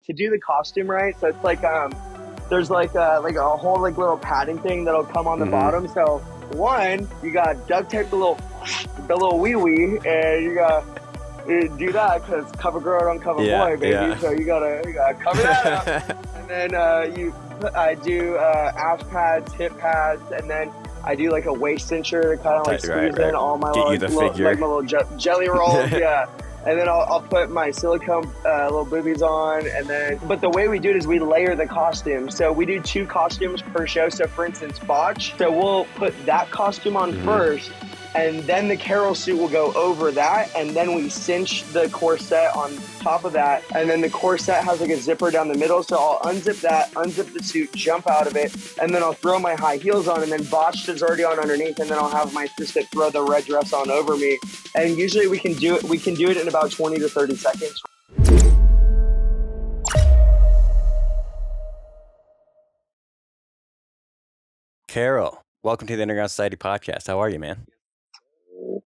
to do the costume right. So it's like there's like a whole like little padding thing that'll come on the bottom. So one, you got duct tape the little wee wee, and you got do that because cover girl don't cover boy, baby. Yeah. So you gotta cover that up. And then I do ass pads, hip pads, and then I do like a waist cincher to kind of like squeeze in all my little jelly rolls. Yeah. And then I'll put my silicone little boobies on, and then. But the way we do it is we layer the costume. So we do 2 costumes per show. So for instance, botch. So we'll put that costume on first, and then the Carol suit will go over that, and then we cinch the corset on top of that, and then the corset has like a zipper down the middle. So I'll unzip that, unzip the suit, jump out of it, and then I'll throw my high heels on, and then botched is already on underneath, and then I'll have my assistant throw the red dress on over me. And usually we can do it in about 20 to 30 seconds. Carol, welcome to the Underground Society podcast. How are you, man?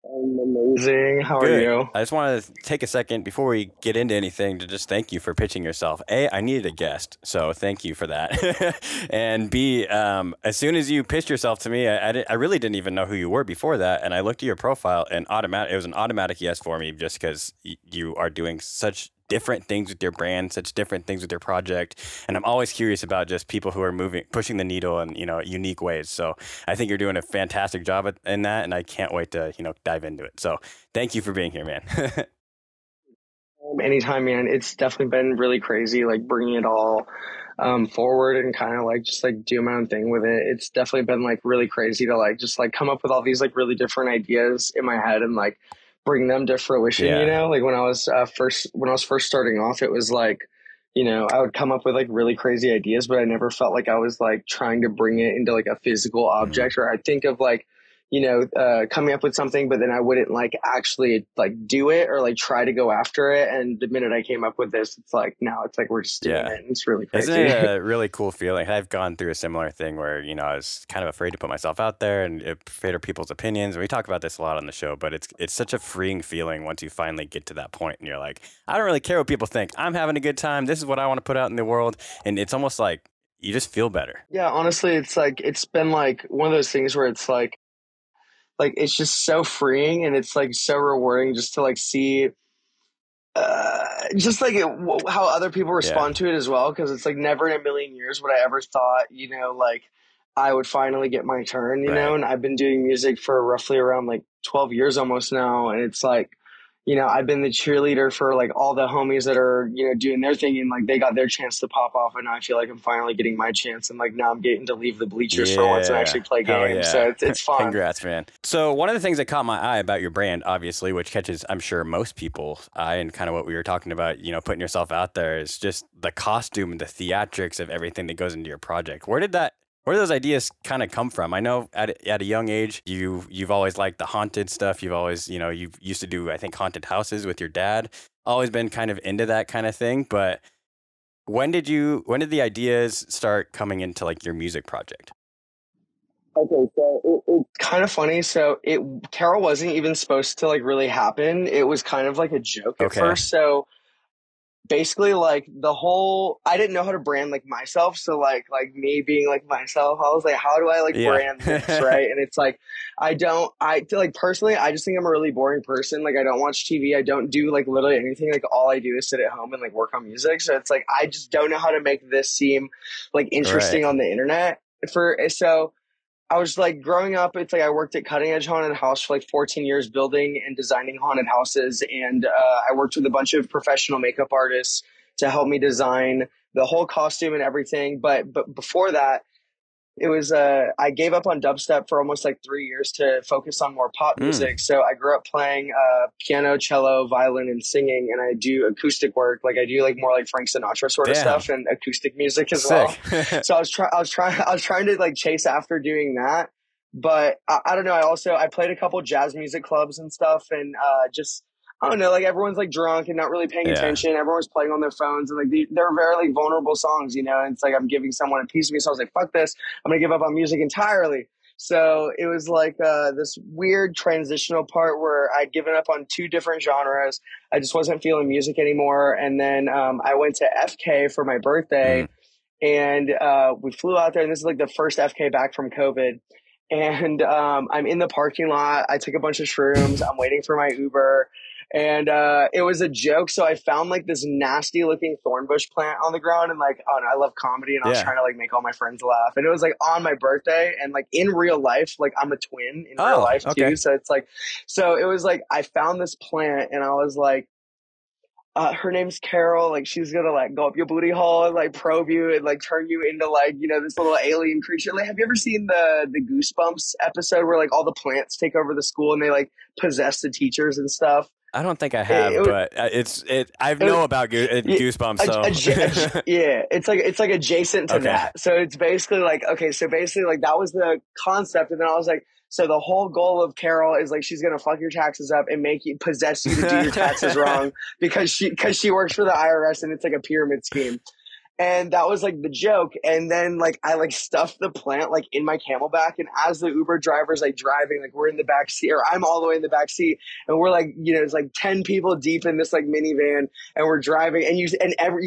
I'm amazing. How Good. are you? I just wanted to take a second before we get into anything to just thank you for pitching yourself. A, I needed a guest, so thank you for that. And B, as soon as you pitched yourself to me, I really didn't even know who you were before that. And I looked at your profile, and it was an automatic yes for me, just because you are doing such different things with your brand, such different things with your project. And I'm always curious about just people who are pushing the needle in, unique ways. So I think you're doing a fantastic job in that, and I can't wait to, dive into it. So thank you for being here, man. Anytime, man. It's definitely been really crazy, like bringing it all forward and kind of like just like do my own thing with it. It's definitely been like really crazy to like just like come up with all these like really different ideas in my head and like bring them to fruition. Like when I was first starting off, it was like, I would come up with like really crazy ideas, but I never felt like I was like trying to bring it into like a physical object. Or I think of like, coming up with something, but then I wouldn't like actually like do it or like try to go after it. And the minute I came up with this, it's like, now it's like, we're just doing it. And it's really crazy. Isn't it a really cool feeling? I've gone through a similar thing where, I was kind of afraid to put myself out there and afraid of people's opinions. And we talk about this a lot on the show, but it's such a freeing feeling once you finally get to that point and you're like, I don't really care what people think. I'm having a good time. This is what I want to put out in the world. And it's almost like you just feel better. Yeah, honestly, it's like, it's been like one of those things where it's like it's just so freeing, and it's like so rewarding just to like see just like how other people respond to it as well. Cause it's like never in a million years would I ever thought, like I would finally get my turn, you know, and I've been doing music for roughly around like 12 years almost now. And it's like, I've been the cheerleader for like all the homies that are, doing their thing, and like they got their chance to pop off, and now I feel like I'm finally getting my chance, and like now I'm getting to leave the bleachers for once and actually play games. So it's fun. Congrats, man. So one of the things that caught my eye about your brand, obviously, which catches, I'm sure, most people's eye, and kind of what we were talking about, putting yourself out there, is just the costume and the theatrics of everything that goes into your project. Where did those ideas kind of come from? I know at a young age, you've always liked the haunted stuff. You've always, you used to do, I think, haunted houses with your dad. Always been kind of into that kind of thing. But when did the ideas start coming into like your music project? Okay, so it's kind of funny. So Carol wasn't even supposed to like really happen. It was kind of like a joke at first. So basically, like I didn't know how to brand like myself. So like me being like myself, I was like, how do I like brand this, right? And it's like, personally, I just think I'm a really boring person. Like I don't watch TV. I don't do like literally anything. Like all I do is sit at home and like work on music. So it's like, I just don't know how to make this seem like interesting on the internet so I was like growing up, it's like I worked at Cutting Edge Haunted House for like 14 years building and designing haunted houses. And I worked with a bunch of professional makeup artists to help me design the whole costume and everything. But before that, it was I gave up on dubstep for almost like 3 years to focus on more pop music. So I grew up playing piano, cello, violin, and singing, and I do acoustic work. Like I do like more like Frank Sinatra sort of stuff and acoustic music as well. So I was trying to like chase after doing that, but I don't know. I played a couple jazz music clubs and stuff, and I don't know, like everyone's like drunk and not really paying attention. Everyone's playing on their phones, and like they're very like vulnerable songs, and it's like I'm giving someone a piece of me. So I was like, fuck this, I'm gonna give up on music entirely. So it was like this weird transitional part where I'd given up on two different genres. I just wasn't feeling music anymore. And then I went to FK for my Mm. birthday, and we flew out there. And this is like the first FK back from COVID. And I'm in the parking lot. I took a bunch of shrooms. I'm waiting for my Uber. And it was a joke. So I found like this nasty looking thorn bush plant on the ground. And like, oh, no, I love comedy. And I was Yeah. trying to like make all my friends laugh. And it was like on my birthday. And like in real life, like I'm a twin in real Oh, life okay. too. So it's like, so it was like, I found this plant and I was like, her name's Carol. Like she's gonna like go up your booty hole and like probe you and like turn you into like this little alien creature. Like, have you ever seen the Goosebumps episode where like all the plants take over the school and they like possess the teachers and stuff? I don't think I It, have, it, but I it, know about yeah, Goosebumps. So yeah, it's like adjacent to okay. that. So it's basically like okay, so basically like that was the concept, and then I was like, so the whole goal of Carol is like she's gonna fuck your taxes up and make you possess you to do your taxes wrong because she works for the IRS and it's like a pyramid scheme. And that was like the joke. And then like I like stuffed the plant like in my camelback. And as the Uber driver's like driving, like we're in the back seat, or I'm all the way in the back seat, and we're like, it's like 10 people deep in this like minivan, and we're driving, and you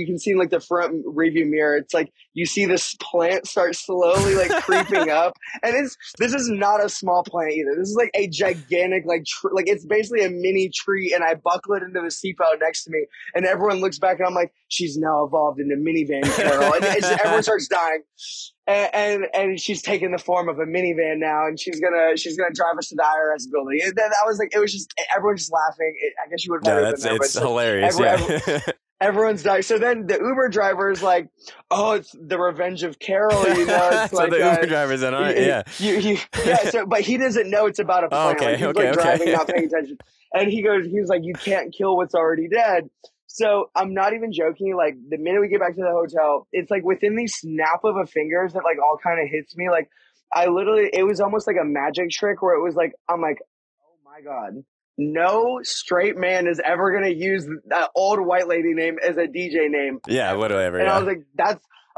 can see like the front review mirror. It's like you see this plant start slowly like creeping up, and this is not a small plant either. This is like a gigantic like it's basically a mini tree, and I buckle it into the seatbelt next to me, and everyone looks back, and I'm like, she's now evolved into minivan Carol, and everyone starts dying, and she's taking the form of a minivan now, and she's gonna drive us to the IRS building. And that was like it was just everyone's just laughing. I guess you would have No, never been there, but it's it's like hilarious. Yeah. everyone's dying. So then the Uber driver is like, "Oh, it's the revenge of Carol." It's So like the Uber driver's in on it. Yeah. yeah. So, but he doesn't know it's about a Oh, plant. okay. Like he's Okay. like driving, Okay. not paying attention, and he was like, "You can't kill what's already dead." So I'm not even joking. Like the minute we get back to the hotel, it's like within the snap of a fingers that like all kind of hits me. Like I literally, it was almost like a magic trick where it was like, I'm like, oh my God, no straight man is ever going to use that old white lady name as a DJ name Yeah. ever. Whatever. And Yeah. I was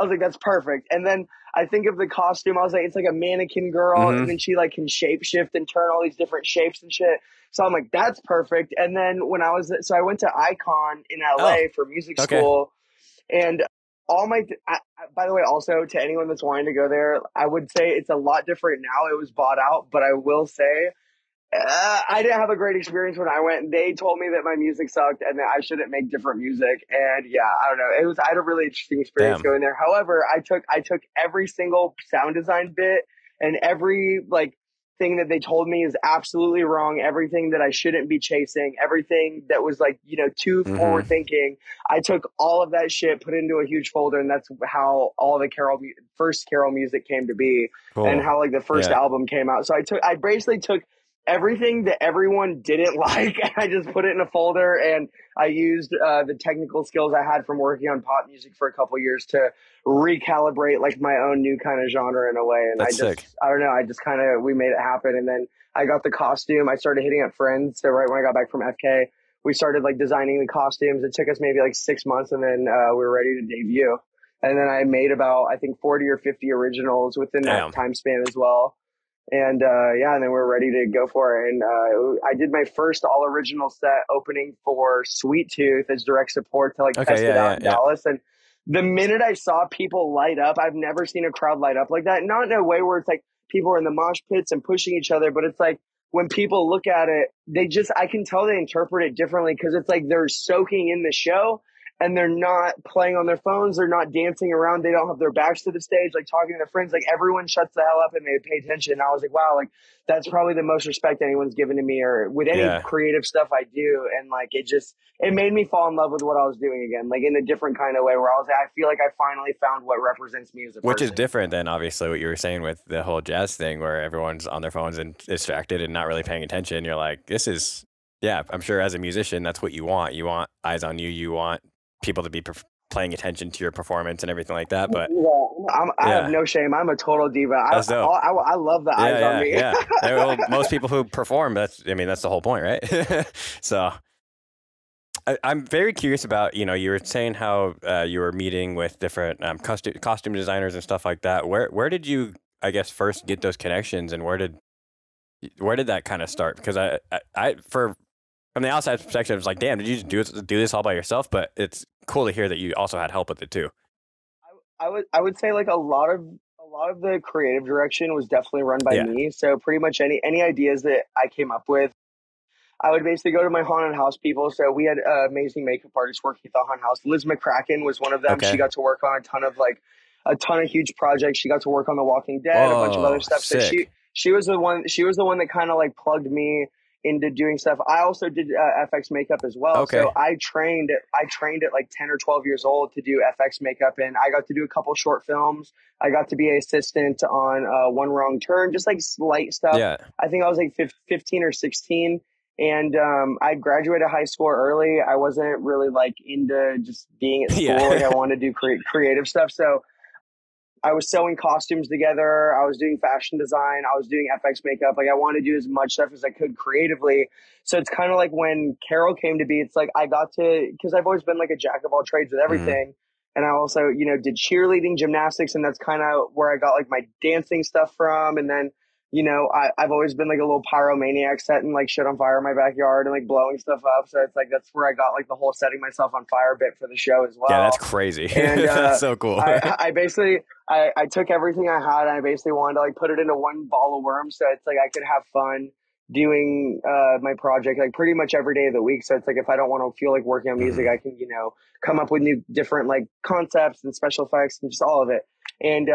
like, that's perfect. And then I think of the costume. I was like, it's like a mannequin girl. Mm-hmm. And then she like can shape shift and turn all these different shapes and shit. So I'm like, that's perfect. And then so I went to Icon in Oh. LA for music Okay. school, and by the way, also to anyone that's wanting to go there, I would say it's a lot different now. It was bought out, but I will say I didn't have a great experience when I went. They told me that my music sucked and that I shouldn't make different music. And yeah, I don't know. I had a really interesting experience Damn. going there. However, I took every single sound design bit and every like thing that they told me is absolutely wrong. Everything that I shouldn't be chasing, everything that was like, too Mm-hmm. forward thinking. I took all of that shit, put it into a huge folder, and that's how all the first Carol music came to be, and Cool. how like the first Yeah. album came out. So I basically took everything that everyone didn't like, and I just put it in a folder, and I used the technical skills I had from working on pop music for a couple years to recalibrate like my own new kind of genre in a way. And That's sick. I don't know, I just kind of we made it happen. And then I got the costume. I started hitting up friends. So right when I got back from FK, we started like designing the costumes. It took us maybe like 6 months, and then we were ready to debut. And then I made about I think 40 or 50 originals within that Damn. time span as well. And yeah, and then we're ready to go for it. And I did my first all original set opening for Sweet Tooth as direct support to like Okay. test it Yeah. out Yeah. in Yeah. Dallas. And the minute I saw people light up, I've never seen a crowd light up like that. Not in a way where it's like people are in the mosh pits and pushing each other, but it's like when people look at it, I can tell they interpret it differently because it's like they're soaking in the show and they're not playing on their phones. They're not dancing around. They don't have their backs to the stage, like talking to their friends. Like everyone shuts the hell up and they pay attention. And I was like, wow, like that's probably the most respect anyone's given to me or with any Yeah. creative stuff I do. And like, it made me fall in love with what I was doing again, like in a different kind of way where I was like, I feel like I finally found what represents me as a Which is person. different than obviously what you were saying with the whole jazz thing where everyone's on their phones and distracted and not really paying attention. You're like, this is, yeah, I'm sure as a musician, that's what you want. You want eyes on you. You want people to be paying attention to your performance and everything like that. But I have yeah, no shame. I'm a total diva. that's dope. I love the eyes on me. Yeah. Well, most people who perform, that's the whole point, right? So I'm very curious about, you were saying how you were meeting with different costume designers and stuff like that. Where did you, I guess, first get those connections, and where did that kind of start? Because from the outside perspective, it's like, damn, did you just do this all by yourself? But it's cool to hear that you also had help with it too. I would say like a lot of the creative direction was definitely run by Yeah. me. So pretty much any ideas that I came up with, I would basically go to my haunted house people. So we had amazing makeup artists working at the haunted house. Liz McCracken was one of them. She Okay. got to work on a ton of huge projects. She got to work on The Walking Dead, a bunch of other Whoa, stuff. So sick. she was the one. She was the one that kind of like plugged me into doing stuff. I also did FX makeup as well. So Okay. I trained at like 10 or 12 years old to do FX makeup, and I got to do a couple short films. I got to be an assistant on One Wrong Turn, just like slight stuff. Yeah. I think I was like 15 or 16, and I graduated high school early. I wasn't really like into just being at school. Like Yeah. I wanted to do creative stuff. So I was sewing costumes together. I was doing fashion design. I was doing FX makeup. Like I wanted to do as much stuff as I could creatively. So it's kind of like when Carol came to be, it's like I got to, because I've always been like a jack of all trades with Hmm. everything. And I also, did cheerleading, gymnastics, and that's kind of where I got like my dancing stuff from. And then, I've always been like a little pyromaniac, setting like shit on fire in my backyard and like blowing stuff up. So it's like that's where I got like the whole setting myself on fire bit for the show as Yeah, that's well. crazy. And That's so cool. I basically I took everything I had and I basically wanted to like put it into one ball of worms so it's like I could have fun doing my project like pretty much every day of the week. So it's like if I don't want to feel like working on music, Hmm. I can, come up with new different like concepts and special effects and just all of it. And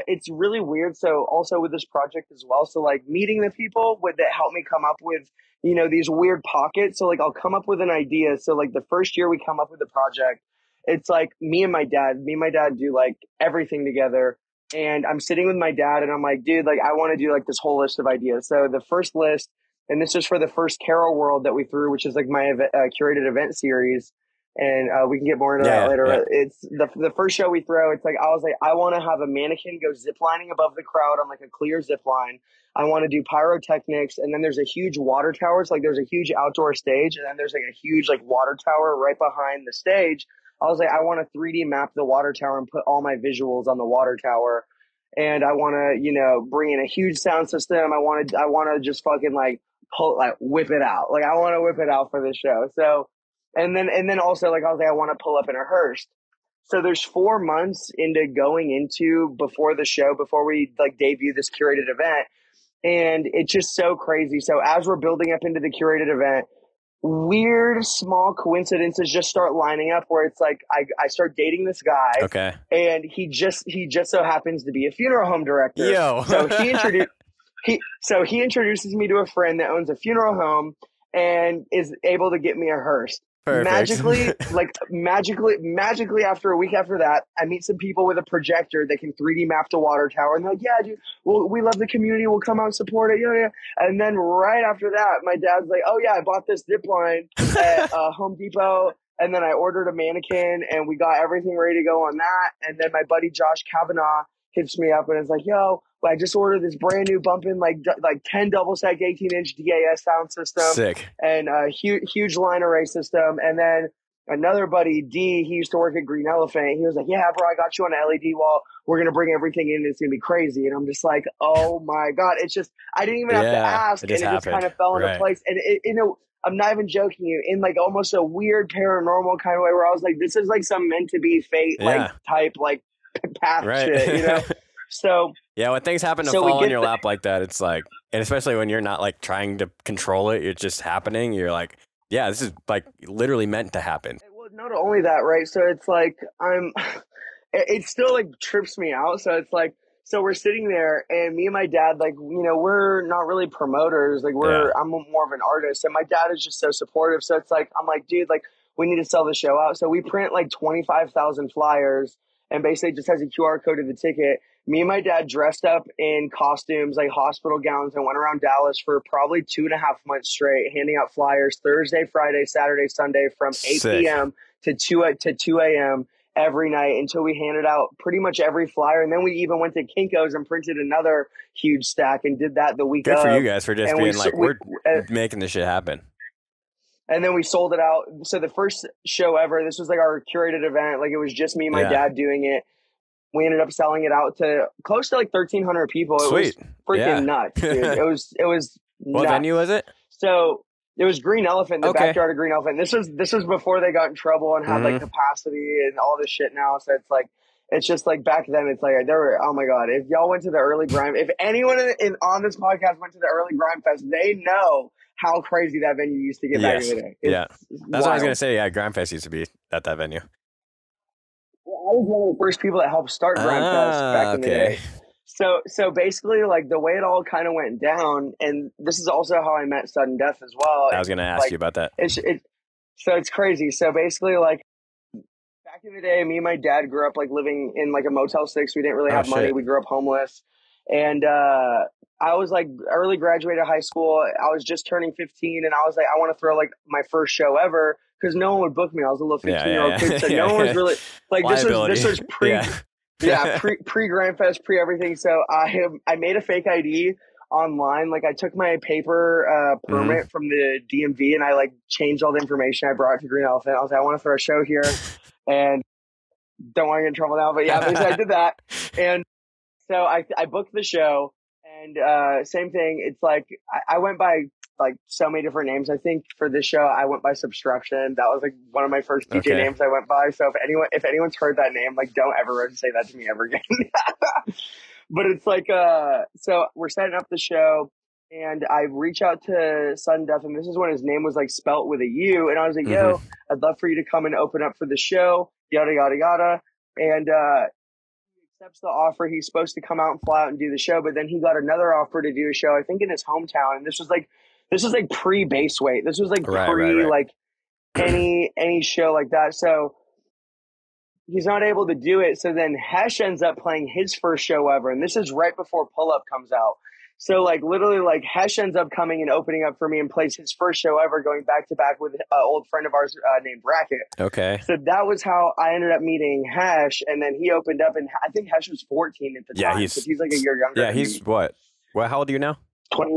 it's really weird. So also with this project as well. So like meeting the people with that help me come up with, these weird pockets. So like I'll come up with an idea. So like the first year we come up with the project, it's like me and my dad do like everything together. And I'm sitting with my dad and I'm like, dude, like I want to do like this whole list of ideas. So the first list, and this is for the first Carol World that we threw, which is like my curated event series. And we can get more into Yeah, that yeah, later. yeah. But it's the first show we throw. It's like I was like, I want to have a mannequin go ziplining above the crowd on like a clear zip line. I want to do pyrotechnics, and then there's a huge water tower. It's like there's a huge outdoor stage, and then there's like a huge like water tower right behind the stage. I was like, I want to 3D map the water tower and put all my visuals on the water tower. And I want to, bring in a huge sound system. I want to just fucking like whip it out. Like I want to whip it out for this show. So, and then also like I was like, I want to pull up in a hearse. So there's 4 months into going into before the show, before we like debut this curated event. And it's just so crazy. So as we're building up into the curated event, weird small coincidences just start lining up where it's like I start dating this guy Okay. and he just so happens to be a funeral home director. Yo. So he introduces me to a friend that owns a funeral home and is able to get me a hearse. Perfect. Magically, after a week after that, I meet some people with a projector that can 3D map the water tower, and they're like, "Yeah, dude, well, we love the community. We'll come out and support it." Yeah, yeah. And then right after that, my dad's like, "Oh yeah, I bought this zip line at Home Depot." And then I ordered a mannequin, and we got everything ready to go on that. And then my buddy Josh Kavanaugh hits me up and is like, "Yo, I just ordered this brand new bumping like 10 double stack 18-inch DAS sound system Sick. and a huge line array system." And then another buddy D, he used to work at Green Elephant. He was like, "Yeah, bro, I got you on an LED wall. We're gonna bring everything in. It's gonna be crazy." And I'm just like, "Oh my god!" It's just I didn't even have to Yeah, ask, it and just it just kind happened. of fell into Right. place. And I'm not even joking you, in like almost a weird paranormal kind of way, where I was like, "This is like some meant to be fate like Yeah. type like path Right. shit." So Yeah, when things happen to so we fall in get your lap like that, it's like, and especially when you're not like trying to control it, it's just happening. You're like, yeah, this is like literally meant to happen. well, not only that, right? So it's like it still like trips me out. So it's like, so we're sitting there, and me and my dad, like, we're not really promoters. Like, Yeah. I'm more of an artist, and my dad is just so supportive. So it's like, I'm like, dude, like, we need to sell the show out. So we print like 25,000 flyers, and basically just has a QR code of the ticket. Me and my dad dressed up in costumes, like hospital gowns, and went around Dallas for probably 2.5 months straight, handing out flyers Thursday, Friday, Saturday, Sunday from 8 Sick. p.m. to 2 a.m. every night until we handed out pretty much every flyer. And then we even went to Kinko's and printed another huge stack and did that the week Good for you of. guys for just And we, being like, we we're making this shit happen. and then we sold it out. So the first show ever, this was like our curated event. Like it was just me and my Yeah. dad doing it. We ended up selling it out to close to like 1,300 people. It was Sweet. freaking Yeah. nuts, dude. It was What venue was nuts. it? So it was Green Elephant, the Okay. backyard of Green Elephant. This was before they got in trouble and had like Mm-hmm. capacity and all this shit now. So it's just like back then. It's like there were, oh my god, if y'all went to the early grime, if anyone on this podcast went to the early grime fest, they know how crazy that venue used to get back in the Yes. day. Yeah. It's That's what I was gonna wild. say. Yeah, Grime Fest used to be at that venue. I was one of the first people that helped start Grime Fest back Ah, in the okay. day. So basically, like the way it all kind of went down, and this is also how I met Sudden Death as well. I was gonna ask you Like about that. so it's crazy. So basically, like back in the day, me and my dad grew up like living in like a Motel 6. We didn't really Oh have money. shit. We grew up homeless, and I was like early graduated high school. I was just turning 15, and I was like, I want to throw like my first show ever because no one would book me. I was a little Yeah, 15-year-old kid, yeah, so yeah. no one was Yeah. really like Liability. this was pre. Yeah. Yeah, pre Grand Fest, pre everything. So I made a fake ID online. Like I took my paper Mm-hmm. permit from the DMV and I like changed all the information. I brought it to Green Elephant. I was like, I want to throw a show here, and don't want to get in trouble now. But yeah, basically I did that, and so I booked the show, and same thing. It's like I went by like so many different names. I think for this show I went by Substruction. That was like one of my first DJ Okay. names I went by. So if anyone's heard that name, like don't ever say that to me ever again. But it's like so we're setting up the show. And I reach out to Sudden Death, and this is when his name was like spelt with a U. And I was like, Mm-hmm. "Yo, I'd love for you to come and open up for the show." Yada yada yada. And accepts the offer. He's supposed to come out and fly out and do the show, but then he got another offer to do a show, I think in his hometown. And this was like pre base weight. This was like Right, pre right, like any show like that. So he's not able to do it. So then Hesh ends up playing his first show ever, and this is right before Pull Up comes out. So like literally like Hesh ends up coming and opening up for me and plays his first show ever, going back to back with an old friend of ours named Bracket. Okay. So that was how I ended up meeting Hesh, and then he opened up, and I think Hesh was 14 at the Yeah, time, because he's like a year younger yeah, than he's me. what? Well, how old are you now? 20,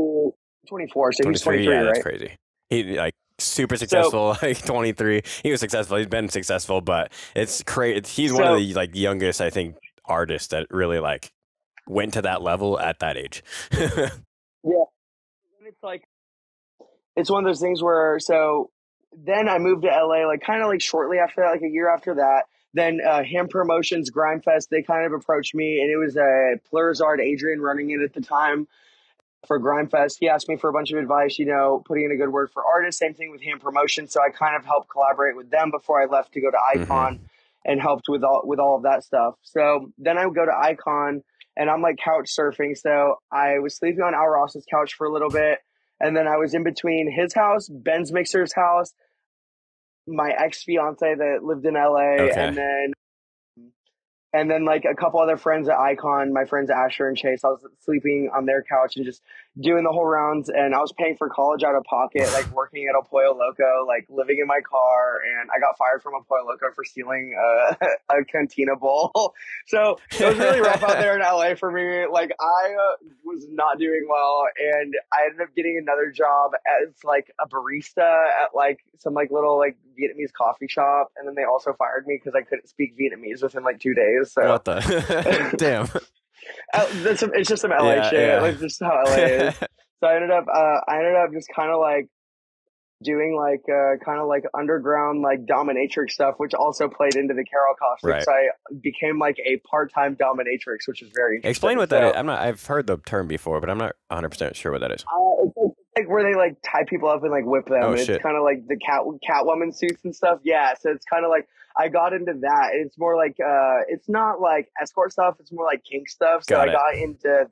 24, so he's 23. 23, Yeah, that's right? crazy. He like super successful, like 23. He was successful. He's been successful, but it's crazy. He's one of the like youngest, I think, artists that really like went to that level at that age. Yeah, and it's like it's one of those things where so then I moved to LA, like kind of like shortly after that, like a year after that. Then Ham Promotions Grime Fest, they kind of approached me, and it was Plurizard Adrian running it at the time for Grime Fest. He asked me for a bunch of advice, putting in a good word for artists. Same thing with Ham Promotion. So I kind of helped collaborate with them before I left to go to Icon, Mm-hmm. and helped with all of that stuff. So then I would go to Icon, and I'm like couch surfing. So I was sleeping on Al Ross's couch for a little bit, and then I was in between his house, Ben's Mixer's house, my ex fiance that lived in LA, Okay. and then like a couple other friends at Icon, my friends Asher and Chase. I was sleeping on their couch and just doing the whole rounds, and I was paying for college out of pocket, like working at El Pollo Loco, like living in my car, and I got fired from El Pollo Loco for stealing a cantina bowl. So it was really rough out there in LA for me. Like I was not doing well, and I ended up getting another job as like a barista at like some like little like Vietnamese coffee shop, and then they also fired me because I couldn't speak Vietnamese within like 2 days. So What the? Damn. it's just some LA Yeah, shit. yeah. Like just how LA is. So I ended up just kind of like doing like kind of like underground like dominatrix stuff, which also played into the Carol Caustic. Right. So I became like a part-time dominatrix, which was very interesting. Explain what that is. I've heard the term before, but I'm not 100% sure what that is. It's like where they like tie people up and like whip them. Oh, And shit. it's kind of like the Catwoman suits and stuff. Yeah, so it's kind of like I got into that. It's more like it's not like escort stuff. It's more like kink stuff. So Got I it. got into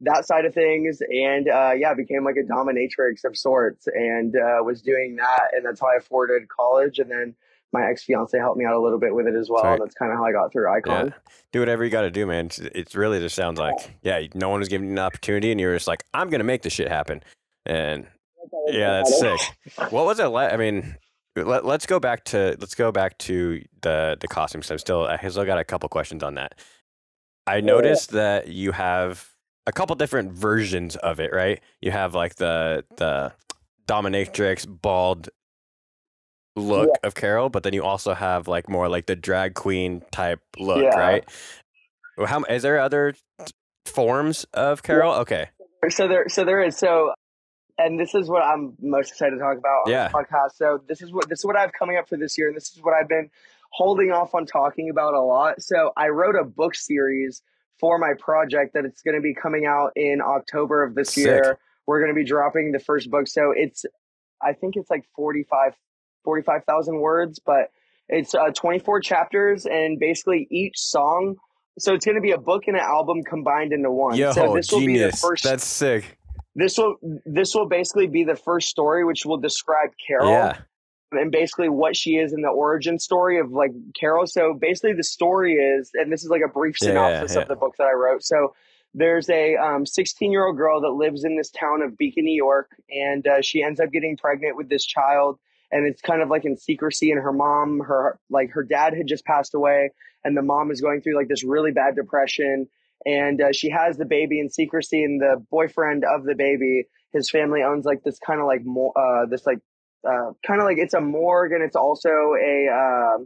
that side of things, and yeah, became like a dominatrix of sorts, and was doing that, and that's how I afforded college. And then my ex fiance helped me out a little bit with it as well. Sweet. And that's kind of how I got through Icon. Yeah. Do whatever you got to do, man. It really just sounds like, yeah, no one was giving you an opportunity, and you were just like, I'm gonna make this shit happen. And yeah, that's sick. What was it like? I mean, let's go back to the costumes. I still got a couple questions on that. I noticed that you have a couple different versions of it, right? You have like the dominatrix bald look of Carol, but then you also have like more like the drag queen type look, right? How is there other forms of Carol? Okay. So there is. And this is what I'm most excited to talk about on this Yeah. podcast. So this is what I have coming up for this year, and this is what I've been holding off on talking about a lot. So I wrote a book series for my project that it's going to be coming out in October of this Sick. year. We're going to be dropping the first book. So I think it's like 45,000 words, but it's 24 chapters, and basically each song. So it's going to be a book and an album combined into one. So Yo, this will be the genius. first That's sick. this will basically be the first story, which will describe Carol Yeah. and basically what she is in the origin story of like Carol. So basically the story is, and this is like a brief Yeah. Yeah. synopsis Yeah. of the book that I wrote. So there's a 16-year-old girl that lives in this town of Beacon, New York, and she ends up getting pregnant with this child. And it's kind of like in secrecy. And her mom, her dad had just passed away, and the mom is going through like this really bad depression. And she has the baby in secrecy, and the boyfriend of the baby, his family owns like this kind of like this like kind of like it's a morgue, and it's also a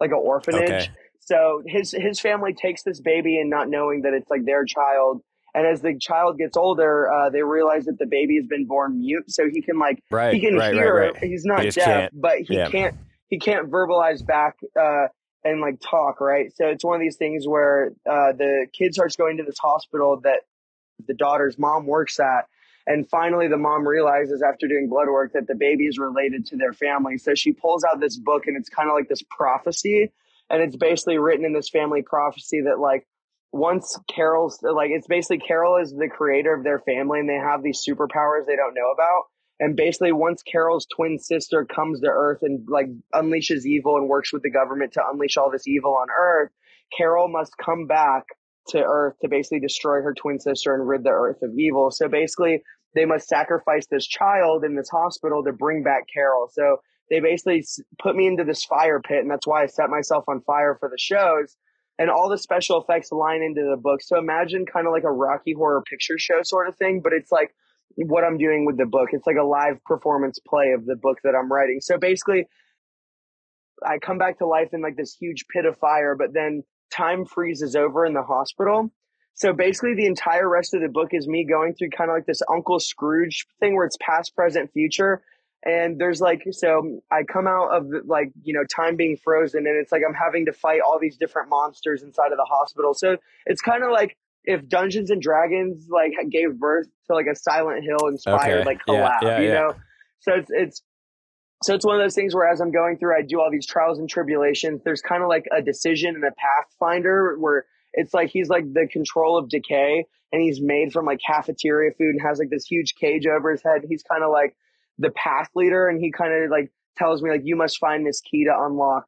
like an orphanage. Okay. So his family takes this baby and not knowing that it's like their child. And as the child gets older, they realize that the baby has been born mute, so he Right. can Right. Right. hear. Right. He's He not just deaf, can't. but Yeah. he can't verbalize back and like talk. Right. So it's one of these things where the kid starts going to this hospital that the daughter's mom works at. And finally, the mom realizes after doing blood work that the baby is related to their family. So she pulls out this book, and it's kind of like this prophecy. And it's basically written in this family prophecy that, like, once Carol's, like, it's basically Carol is the creator of their family, and they have these superpowers they don't know about. And basically, once Carol's twin sister comes to Earth and, like, unleashes evil and works with the government to unleash all this evil on Earth, Carol must come back to Earth to basically destroy her twin sister and rid the Earth of evil. So basically, they must sacrifice this child in this hospital to bring back Carol. So they basically put me into this fire pit, and that's why I set myself on fire for the shows. And all the special effects line into the book. So imagine kind of like a Rocky Horror Picture Show sort of thing, but it's like what I'm doing with the book. It's like a live performance play of the book that I'm writing. So basically, I come back to life in like this huge pit of fire, but then time freezes over in the hospital. So basically, the entire rest of the book is me going through kind of like this Uncle Scrooge thing where it's past, present, future. And there's like, so I come out of the, like, time being frozen, and it's like I'm having to fight all these different monsters inside of the hospital. So it's kind of like if Dungeons and Dragons like gave birth to like a Silent Hill inspired Okay. like Yeah. collab, Yeah. Yeah. So it's one of those things where as I'm going through, I do all these trials and tribulations. There's kind of like a decision and a pathfinder where it's like he's like the control of decay, and he's made from like cafeteria food and has like this huge cage over his head. He's kind of like the path leader, and he kind of like tells me like you must find this key to unlock,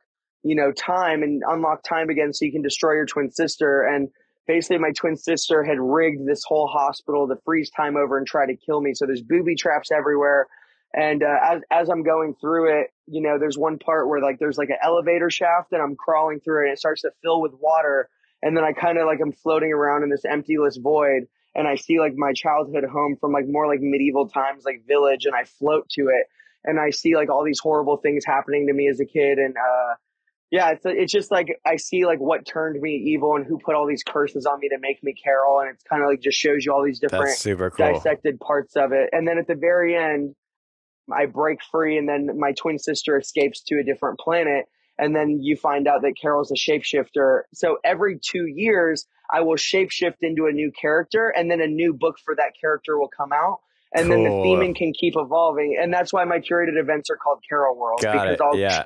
time and unlock time again so you can destroy your twin sister. And basically my twin sister had rigged this whole hospital to freeze time over and try to kill me. So there's booby traps everywhere. And as I'm going through it, there's one part where like there's like an elevator shaft, and I'm crawling through it, and it starts to fill with water. And then I kind of like I'm floating around in this emptyless void, and I see like my childhood home from like more like medieval times, like village, and I float to it, and I see like all these horrible things happening to me as a kid. And yeah, it's just like I see like what turned me evil and who put all these curses on me to make me Carol, and it's kind of like just shows you all these That's different super cool. dissected parts of it. And then at the very end, I break free, and then my twin sister escapes to a different planet. And then you find out that Carol's a shapeshifter. So every 2 years, I will shapeshift into a new character, and then a new book for that character will come out. And then the Cool. theming can keep evolving. And that's why my curated events are called Carol World, Got because it. Yeah.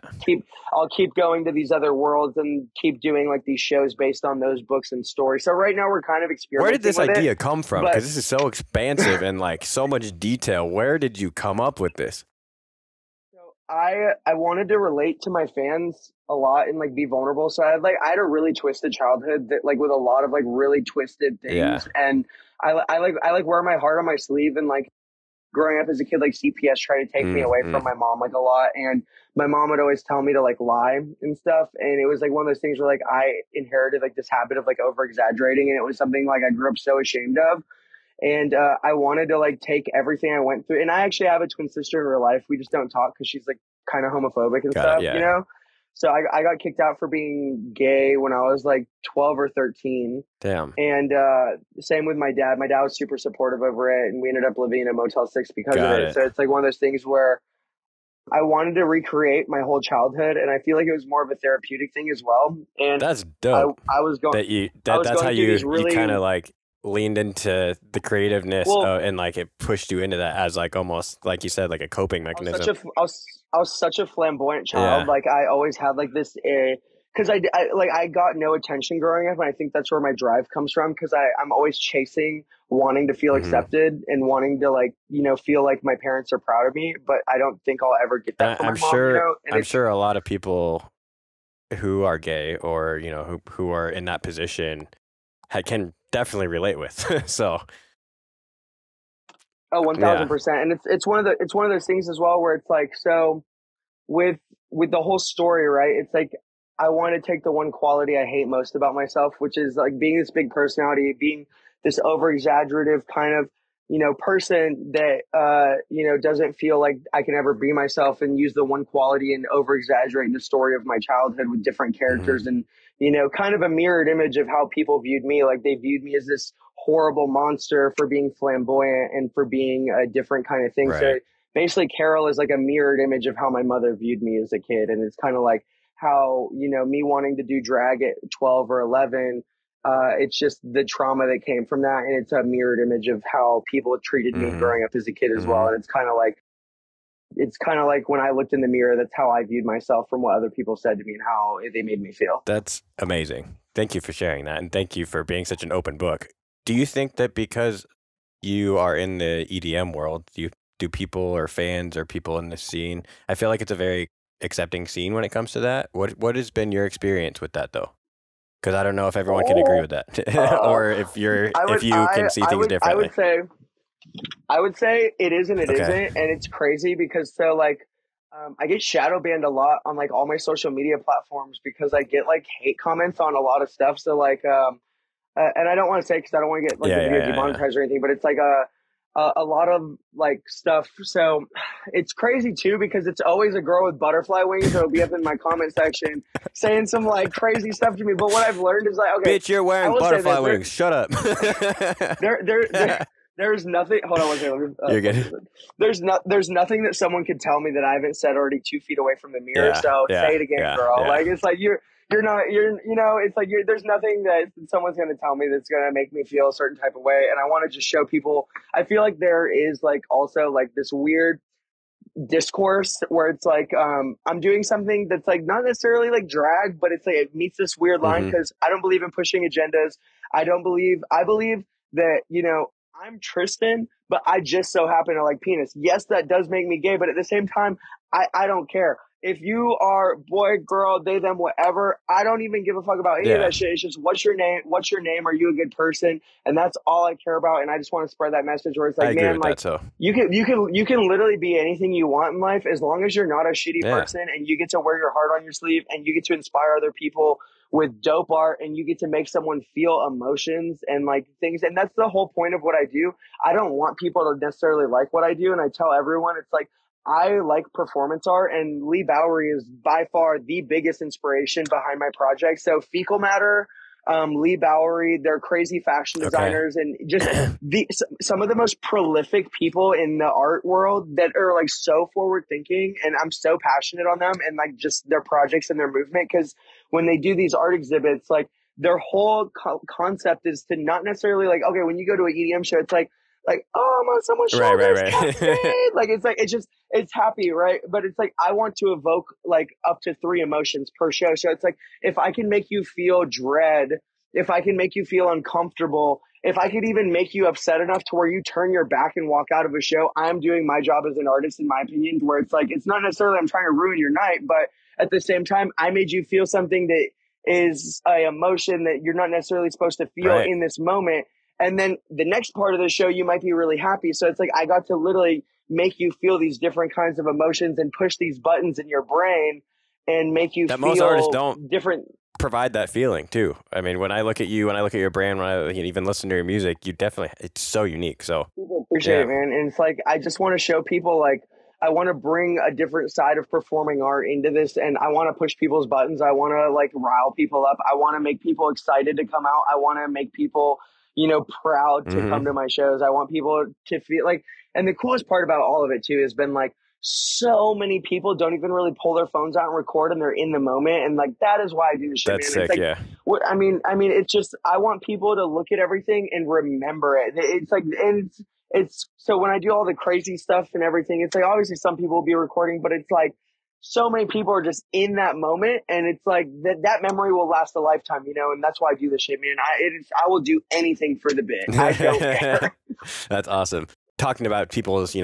I'll keep going to these other worlds and keep doing like these shows based on those books and stories. So right now we're kind of Where did experimenting this with it. idea come from? But Because this is so expansive and like so much detail. Where did you come up with this? So I wanted to relate to my fans a lot and like be vulnerable. So I had a really twisted childhood that like with a lot of like really twisted Yeah. things. And I wear my heart on my sleeve. And like growing up as a kid, like CPS tried to take me away from my mom like a lot. And my mom would always tell me to like lie and stuff. And it was like one of those things where like I inherited like this habit of like over exaggerating. And it was something like I grew up so ashamed of. And I wanted to like take everything I went through. And I actually have a twin sister in real life. We just don't talk because she's like kind of homophobic and Got it. stuff, Yeah. So I got kicked out for being gay when I was like 12 or 13. Damn. And same with my dad. My dad was super supportive over it, and we ended up living in a Motel 6 because of Got it. it. So it's like one of those things where I wanted to recreate my whole childhood, and I feel like it was more of a therapeutic thing as well. And That's I dope. I was going I was That's how going through these you kind really of like leaned into the creativeness, well. and like it pushed you into that as like almost like you said, like a coping I was such a mechanism. I was such a flamboyant child. Yeah. Like I always had like this because I got no attention growing up, and I think that's where my drive comes from. Because I'm always chasing, wanting to feel Hmm. accepted and wanting to like feel like my parents are proud of me. But I don't think I'll ever get that from my mom. And I'm it's sure a lot of people who are gay or who are in that position can definitely relate with. So oh one yeah. thousand percent, and it's one of those things as well where it's like so with the whole story, right? It's like I want to take the one quality I hate most about myself, which is like being this big personality, being this over exaggerative kind of person that doesn't feel like I can ever be myself, and use the one quality and over exaggerate the story of my childhood with different Hmm. characters, and kind of a mirrored image of how people viewed me. Like they viewed me as this horrible monster for being flamboyant and for being a different kind of thing. So Right. basically Carol is like a mirrored image of how my mother viewed me as a kid. And it's kind of like how, me wanting to do drag at 12 or 11, it's just the trauma that came from that. And it's a mirrored image of how people treated me Hmm. growing up as a kid as well. Hmm. And it's kind of like when I looked in the mirror, that's how I viewed myself from what other people said to me and how they made me feel. That's amazing. Thank you for sharing that, and thank you for being such an open book. Do you think that because you are in the EDM world, do people or fans or people in the scene? I feel like it's a very accepting scene when it comes to that. What has been your experience with that though? Because I don't know if everyone can agree Oh, with that, uh, or if you can see things I differently. would say it is and it Okay. isn't, and it's crazy because so like I get shadow banned a lot on like all my social media platforms because I get like hate comments on a lot of stuff. So like and I don't want to say because I don't want to get like Yeah, the yeah, video yeah, yeah. demonetized or anything, but it's like a lot of like stuff. So it's crazy too because it's always a girl with butterfly wings that'll be up in my comment section saying some like crazy stuff to me. But what I've learned is like, okay, Bitch, you're I wearing will say butterfly this: wings. Shut up. there, there, there there's nothing. Hold on one second. Let me, You're plug this good. in. There's nothing that someone could tell me that I haven't said already 2 feet away from the mirror. Yeah, So say yeah, it again, yeah, girl. yeah. Like it's like you're not it's like there's nothing that someone's gonna tell me that's gonna make me feel a certain type of way. And I want to just show people. I feel like there is like also like this weird discourse where it's like I'm doing something that's like not necessarily like drag, but it's like it meets this weird line Hmm. because I don't believe in pushing agendas. I believe that I'm Tristan, but I just so happen to like penis. Yes, that does make me gay, but at the same time, I don't care. If you are boy, girl, they, them, whatever, I don't even give a fuck about any of Yeah, that shit. It's just what's your name? What's your name? Are you a good person? And that's all I care about. And I just want to spread that message where it's I like, agree man, with like that. So you can literally be anything you want in life as long as you're not a shitty yeah. person and you get to wear your heart on your sleeve and you get to inspire other people with dope art and you get to make someone feel emotions and like things. And that's the whole point of what I do. I don't want people to necessarily like what I do. And I tell everyone it's like I like performance art, and Lee Bowery is by far the biggest inspiration behind my project. So Fecal Matter, Lee Bowery, they're crazy fashion Okay. designers and just some of the most prolific people in the art world that are like so forward thinking, and I'm so passionate on them and like just their projects and their movement because when they do these art exhibits, like their whole concept is to not necessarily like okay when you go to an EDM show, it's like oh I'm on someone's Right, right, shoulders, right. Cascade, like it's just it's happy, right? But it's like I want to evoke like up to 3 emotions per show, so it's like if I can make you feel dread, if I can make you feel uncomfortable, if I could even make you upset enough to where you turn your back and walk out of a show, I'm doing my job as an artist, in my opinion, where it's like, it's not necessarily I'm trying to ruin your night, but at the same time, I made you feel something that is a emotion that you're not necessarily supposed to feel Right. in this moment. And then the next part of the show, you might be really happy. So it's like, I got to literally make you feel these different kinds of emotions and push these buttons in your brain and make you That most artists feel don't different. provide that feeling too. I mean, when I look at you, when I look at your brand, when I even listen to your music, you definitely it's so unique. So People appreciate yeah. it, man. And it's like I just want to show people like I want to bring a different side of performing art into this, and I want to push people's buttons. I want to like rile people up. I want to make people excited to come out. I want to make people, proud to come Mm-hmm. to my shows. I want people to feel like, and the coolest part about all of it too has been like so many people don't even really pull their phones out and record, and they're in the moment. And like, that is why I do the shit, That's man. It's sick. like, Yeah. what I mean, it's just, I want people to look at everything and remember it. It's like, and it's so when I do all the crazy stuff and everything, it's like, obviously some people will be recording, but it's like so many people are just in that moment, and it's like that memory will last a lifetime, and that's why I do this shit, man. I will do anything for the bit. I don't care. That's awesome. Talking about people's,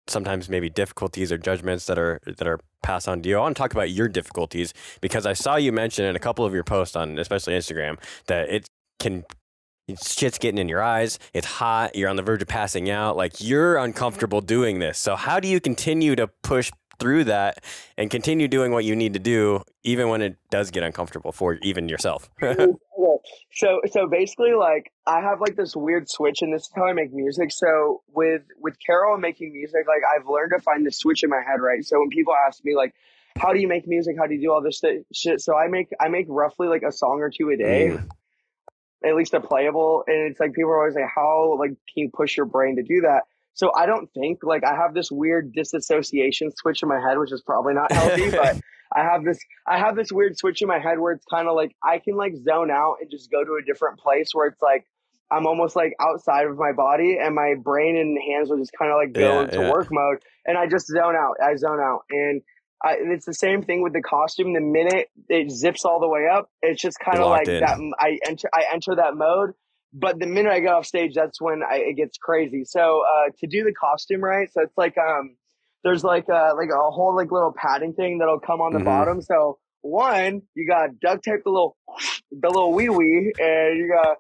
sometimes maybe difficulties or judgments that are passed on to you. I want to talk about your difficulties, because I saw you mention in a couple of your posts on especially Instagram that shit's getting in your eyes. It's hot. You're on the verge of passing out. Like, you're uncomfortable doing this. So how do you continue to push through that and continue doing what you need to do, even when it does get uncomfortable for even yourself? So basically, like, I have like this weird switch, and this is how I make music. So with Carol and making music, like, I've learned to find the switch in my head, right? So when people ask me like, how do you make music? How do you do all this shit? So I make roughly like a song or two a day, at least a playable. And it's like, people are always like, how like can you push your brain to do that? So I don't think, like, I have this weird disassociation switch in my head, which is probably not healthy, but I have this weird switch in my head where it's kind of like I can like zone out and just go to a different place where it's like I'm almost like outside of my body, and my brain and hands will just kind of like go Yeah, into yeah. work mode, and I just zone out. I zone out. And it's the same thing with the costume. The minute it zips all the way up, it's just kind You're of locked like in. that. I enter that mode. But the minute I get off stage, that's when it gets crazy. So to do the costume right, so it's like there's like a whole like little padding thing that'll come on the Mm-hmm. bottom. So one, you got duct tape the little wee, and you got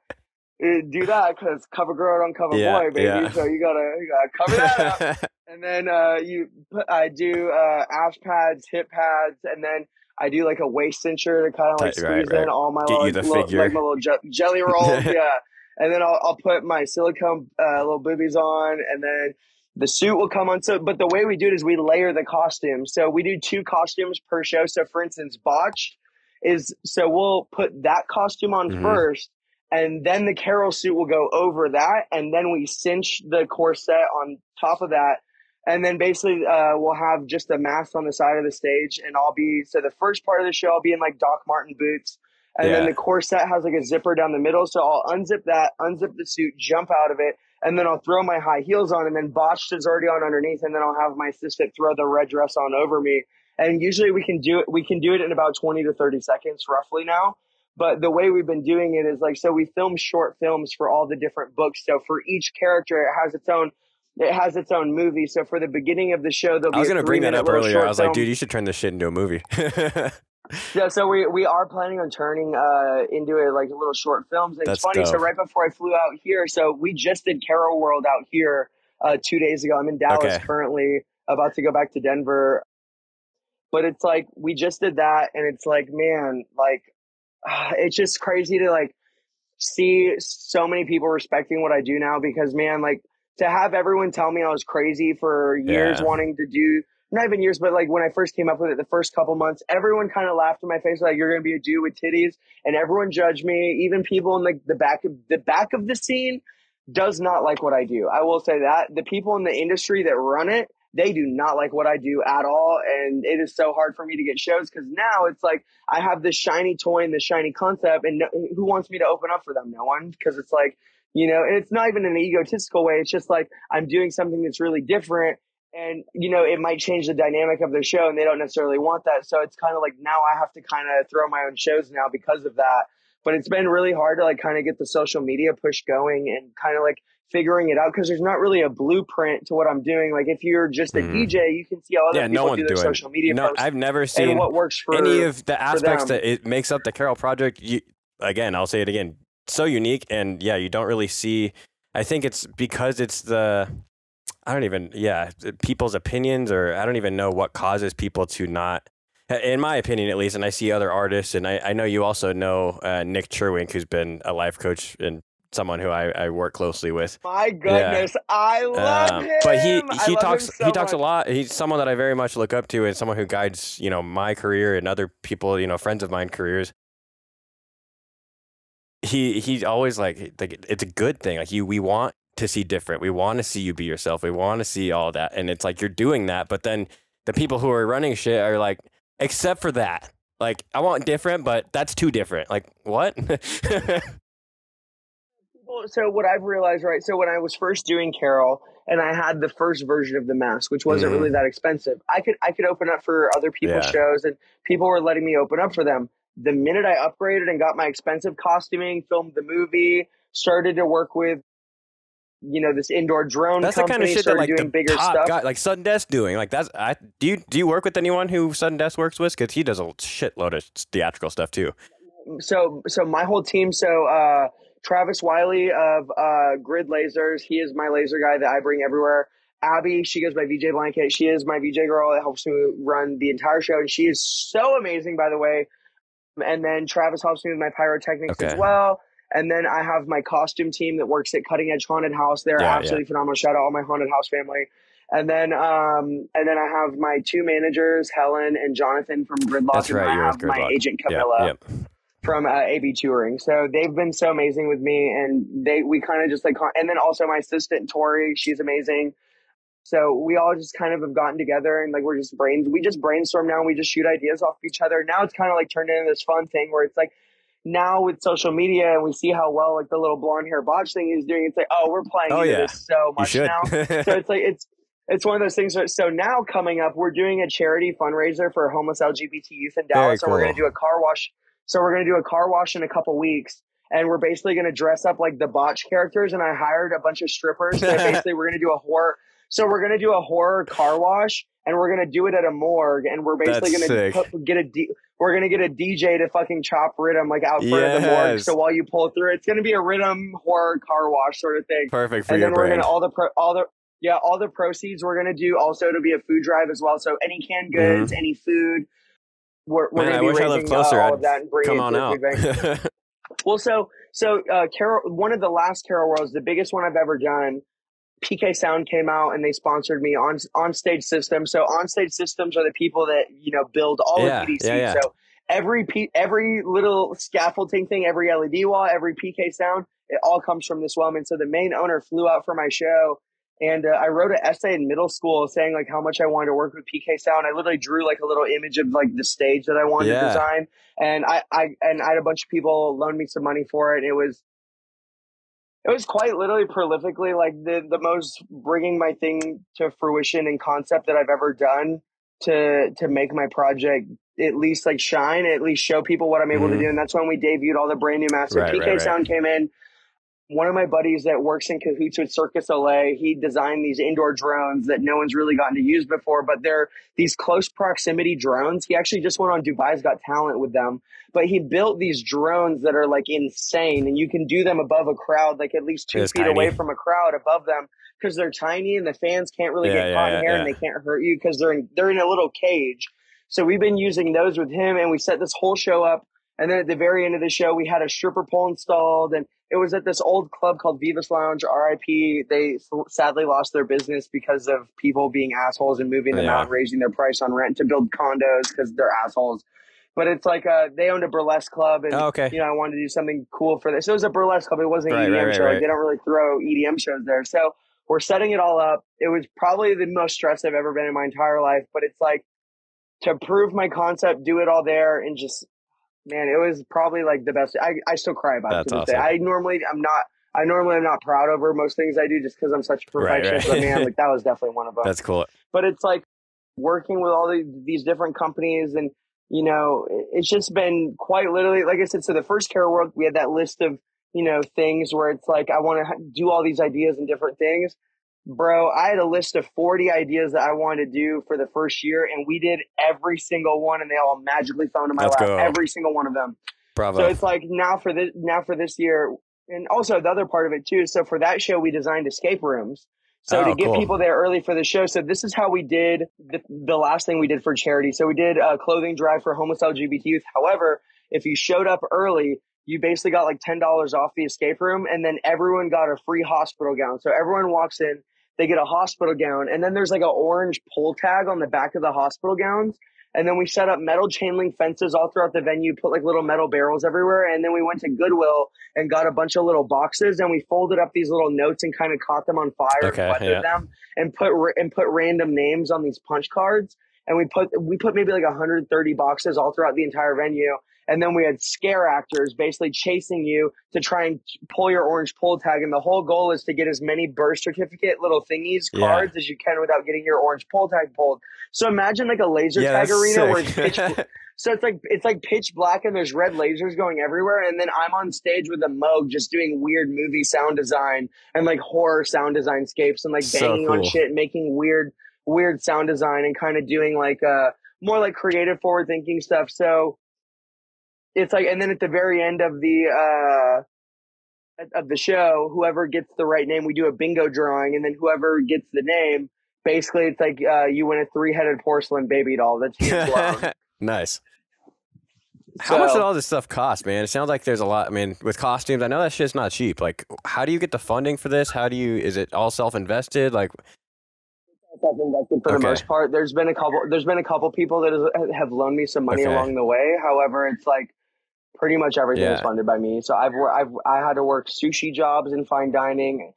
do that because cover girl don't cover Yeah, boy, baby. yeah. So you gotta cover that up. And then I do ash pads, hip pads, and then I do like a waist cincher to kind of like Right, squeeze in right. all my Get you the like figure. my little jelly rolls, yeah. And then I'll put my silicone little boobies on, and then the suit will come on. So, but the way we do it is we layer the costume. So we do 2 costumes per show. So for instance, botched is, so we'll put that costume on Mm-hmm. first, and then the Carol suit will go over that, and then we cinch the corset on top of that, and then basically we'll have just a mask on the side of the stage, and so the first part of the show I'll be in like Doc Marten boots, and then Yeah. the corset has like a zipper down the middle, so I'll unzip that, unzip the suit, jump out of it, and then I'll throw my high heels on, and then botched is already on underneath, and then I'll have my assistant throw the red dress on over me, and usually we can do it in about 20 to 30 seconds roughly now. But the way we've been doing it is like, so we film short films for all the different books. So for each character, it has its own movie. So for the beginning of the show, there'll I be was a going to bring that 3-minute up little earlier. I short was like, dude, film. you should turn this shit into a movie. Yeah, so we are planning on turning into it like little short films. And it's That's funny. So dope. right before I flew out here, so we just did Carol World out here 2 days ago. I'm in Dallas Okay. currently, about to go back to Denver. But it's like we just did that, and it's like, man, like it's just crazy to like see so many people respecting what I do now, because man, like, to have everyone tell me I was crazy for years Yeah. wanting to do, not even years, but like when I first came up with it the first couple months, everyone kind of laughed in my face like, you're gonna be a dude with titties, and everyone judged me. Even people in like the back of the scene does not like what I do. I will say that the people in the industry that run it, they do not like what I do at all, and it is so hard for me to get shows, because now it's like I have this shiny toy and this shiny concept, and who wants me to open up for them? No one, because it's like, and it's not even in an egotistical way. It's just like I'm doing something that's really different, and it might change the dynamic of the show, and they don't necessarily want that. So it's kind of like now I have to kind of throw my own shows now because of that. But it's been really hard to like kind of get the social media push going and kind of like figuring it out, because there's not really a blueprint to what I'm doing. Like if you're just a Mm-hmm. DJ, you can see how other Yeah, no people do one's their doing. social media No, posts I've never and seen what works any for of the aspects them. that it makes up the Carol Project. Again, I'll say it again, so unique, and yeah, you don't really see. I think it's because it's people's opinions, or I don't even know what causes people to not, in my opinion at least, and I see other artists, and I know you also know Nick Cherwink, who's been a life coach and someone who I work closely with. My Yeah. goodness, I love But him. I love him he so talks a much. lot. He's someone that I very much look up to, and someone who guides, my career and other people, friends of mine careers. He's always like it's a good thing. Like we want to see different. We want to see you be yourself. We want to see all that, and it's like you're doing that. But then the people who are running shit are like, except for that. Like I want different, but that's too different. Like what? Well, so what I've realized, right? So when I was first doing Carol and I had the first version of the mask, which wasn't really Hmm. that expensive, I could open up for other people's Yeah. shows and people were letting me open up for them. The minute I upgraded and got my expensive costuming, filmed the movie, started to work with, this indoor drone That's the kind of company, shit that started like doing the bigger top stuff. guy, like Sudden Death, doing. Like that's I do you work with anyone who Sudden Death works with? Because he does a shitload of theatrical stuff too. So my whole team, Travis Wiley of Grid Lasers, he is my laser guy that I bring everywhere. Abby, she goes by VJ Blanket. She is my VJ girl that helps me run the entire show, and she is so amazing, by the way. And then Travis helps me with my pyrotechnics as Okay. well. And then I have my costume team that works at Cutting Edge Haunted House. They're Yeah, yeah. absolutely phenomenal. Shout out all my haunted house family. And then I have my two managers, Helen and Jonathan from Gridlock, That's and then right. I You're with have my Gridlock. agent Yep, Camilla yep. from AB Touring. So they've been so amazing with me, and we kind of just like, and then also my assistant Tori, she's amazing. So we all just kind of have gotten together and like we just brainstorm now and we just shoot ideas off of each other. Now it's kind of like turned into this fun thing where it's like now with social media and we see how well like the little blonde hair botch thing is doing. It's like, oh, we're playing Oh into yeah, this so you much should. now. So it's like it's one of those things. So now coming up, we're doing a charity fundraiser for homeless LGBT youth in Very Dallas, and we're going cool. to do a car wash. So we're going to do a car wash in a couple weeks, and we're basically going to dress up like the botch characters. And I hired a bunch of strippers. So basically, we're going to do a horror. So we're going to do a horror car wash, and we're going to do it at a morgue, and we're That's basically going sick. to we're going to get a DJ to fucking chop rhythm like out front of the morgue. So Yes, while you pull through, it's going to be a rhythm horror car wash sort of thing. perfect for And your then we're going to brand. all the proceeds we're going to do also to be a food drive as well. So any canned goods, Hmm. any food, we're Man, going I to be wish I lived raising closer. all I'd of that and bringing come it on to a out. food bank. Well, Carol, one of the last Carol Worlds, the biggest one I've ever done, PK Sound came out and they sponsored me on Stage Systems. So on Stage Systems are the people that build all of Yeah, yeah, EDC. yeah. So every little scaffolding thing, every LED wall, every PK Sound, it all comes from this woman. So the main owner flew out for my show, and I wrote an essay in middle school saying like how much I wanted to work with PK Sound. I literally drew like a little image of like the stage that I wanted to Yeah, design, and I had a bunch of people loan me some money for it. It was quite literally prolifically like the most bringing my thing to fruition and concept that I've ever done to make my project at least like shine, at least show people what I'm able to hmm. do. And that's when we debuted all the brand new masks. So Right, right, PK right. Sound came in. One of my buddies that works in cahoots with Circus Olay, he designed these indoor drones that no one's really gotten to use before, but they're these close proximity drones. He actually just went on Dubai's Got Talent with them, but he built these drones that are like insane, and you can do them above a crowd, like at least two It's feet tiny. away from a crowd above them, because they're tiny and the fans can't really Yeah, get caught in yeah, hair and yeah, they can't hurt you because they're in a little cage. So we've been using those with him, and we set this whole show up. And then at the very end of the show, we had a stripper pole installed, and it was at this old club called Vivas Lounge, RIP. They sadly lost their business because of people being assholes and moving yeah. them out Yeah. and raising their price on rent to build condos because they're assholes. But it's like they owned a burlesque club, and Oh, okay. I wanted to do something cool for this. So it was a burlesque club. It wasn't an Right, right, EDM right, show. Like right. they don't really throw EDM shows there. So we're setting it all up. It was probably the most stressed I've ever been in my entire life. But it's like to prove my concept, do it all there, and just man, it was probably like the best. I still cry about it to That's this day. awesome. I normally am not proud over most things I do just because I'm such a Right, perfectionist. But man, right. like that was definitely one of them. That's cool. But it's like working with all these different companies, and it's just been quite literally, like I said. So the first Care World, we had that list of things where it's like I want to do all these ideas and different things. Bro, I had a list of 40 ideas that I wanted to do for the first year, and we did every single one, and they all magically fell into my Let's lap. go. Every single one of them. So Bravo. it's like now for this year, and also the other part of it too. So for that show, we designed escape rooms. So to Oh, get cool. people there early for the show. So this is how we did the last thing we did for charity. So we did a clothing drive for homeless LGBT youth. However, if you showed up early, you basically got like $10 off the escape room, and then everyone got a free hospital gown. So everyone walks in, they get a hospital gown, and then there's like an orange pull tag on the back of the hospital gowns. And then we set up metal chain link fences all throughout the venue, put like little metal barrels everywhere. And then we went to Goodwill and got a bunch of little boxes, and we folded up these little notes and kind of caught them on fire and Okay. weathered Yeah. them and put random names on these punch cards. And we put maybe like 130 boxes all throughout the entire venue. And then we had scare actors basically chasing you to try and pull your orange pull tag. And the whole goal is to get as many birth certificate little thingies, Yeah. cards as you can without getting your orange pull tag pulled. So imagine like a laser Yeah, tag that's arena where it's sick. so it's like pitch black and there's red lasers going everywhere. And then I'm on stage with a Moog just doing weird movie sound design and like horror sound design scapes and like So banging on cool. shit and making weird sound design and kind of doing like more like creative forward thinking stuff. So it's like, and then at the very end of the show, whoever gets the right name, we do a bingo drawing, and then whoever gets the name, basically it's like you win a 3-headed porcelain baby doll that's being blown. Nice. How much did So all this stuff cost, man? It sounds like there's a lot. I mean, with costumes, I know that shit's not cheap. Like, how do you get the funding for this? Is it all self-invested? Like, self-invested for the most part. There's been a couple people that have loaned me some money along the way. However, it's like pretty much everything is funded by me. So I had to work sushi jobs in fine dining.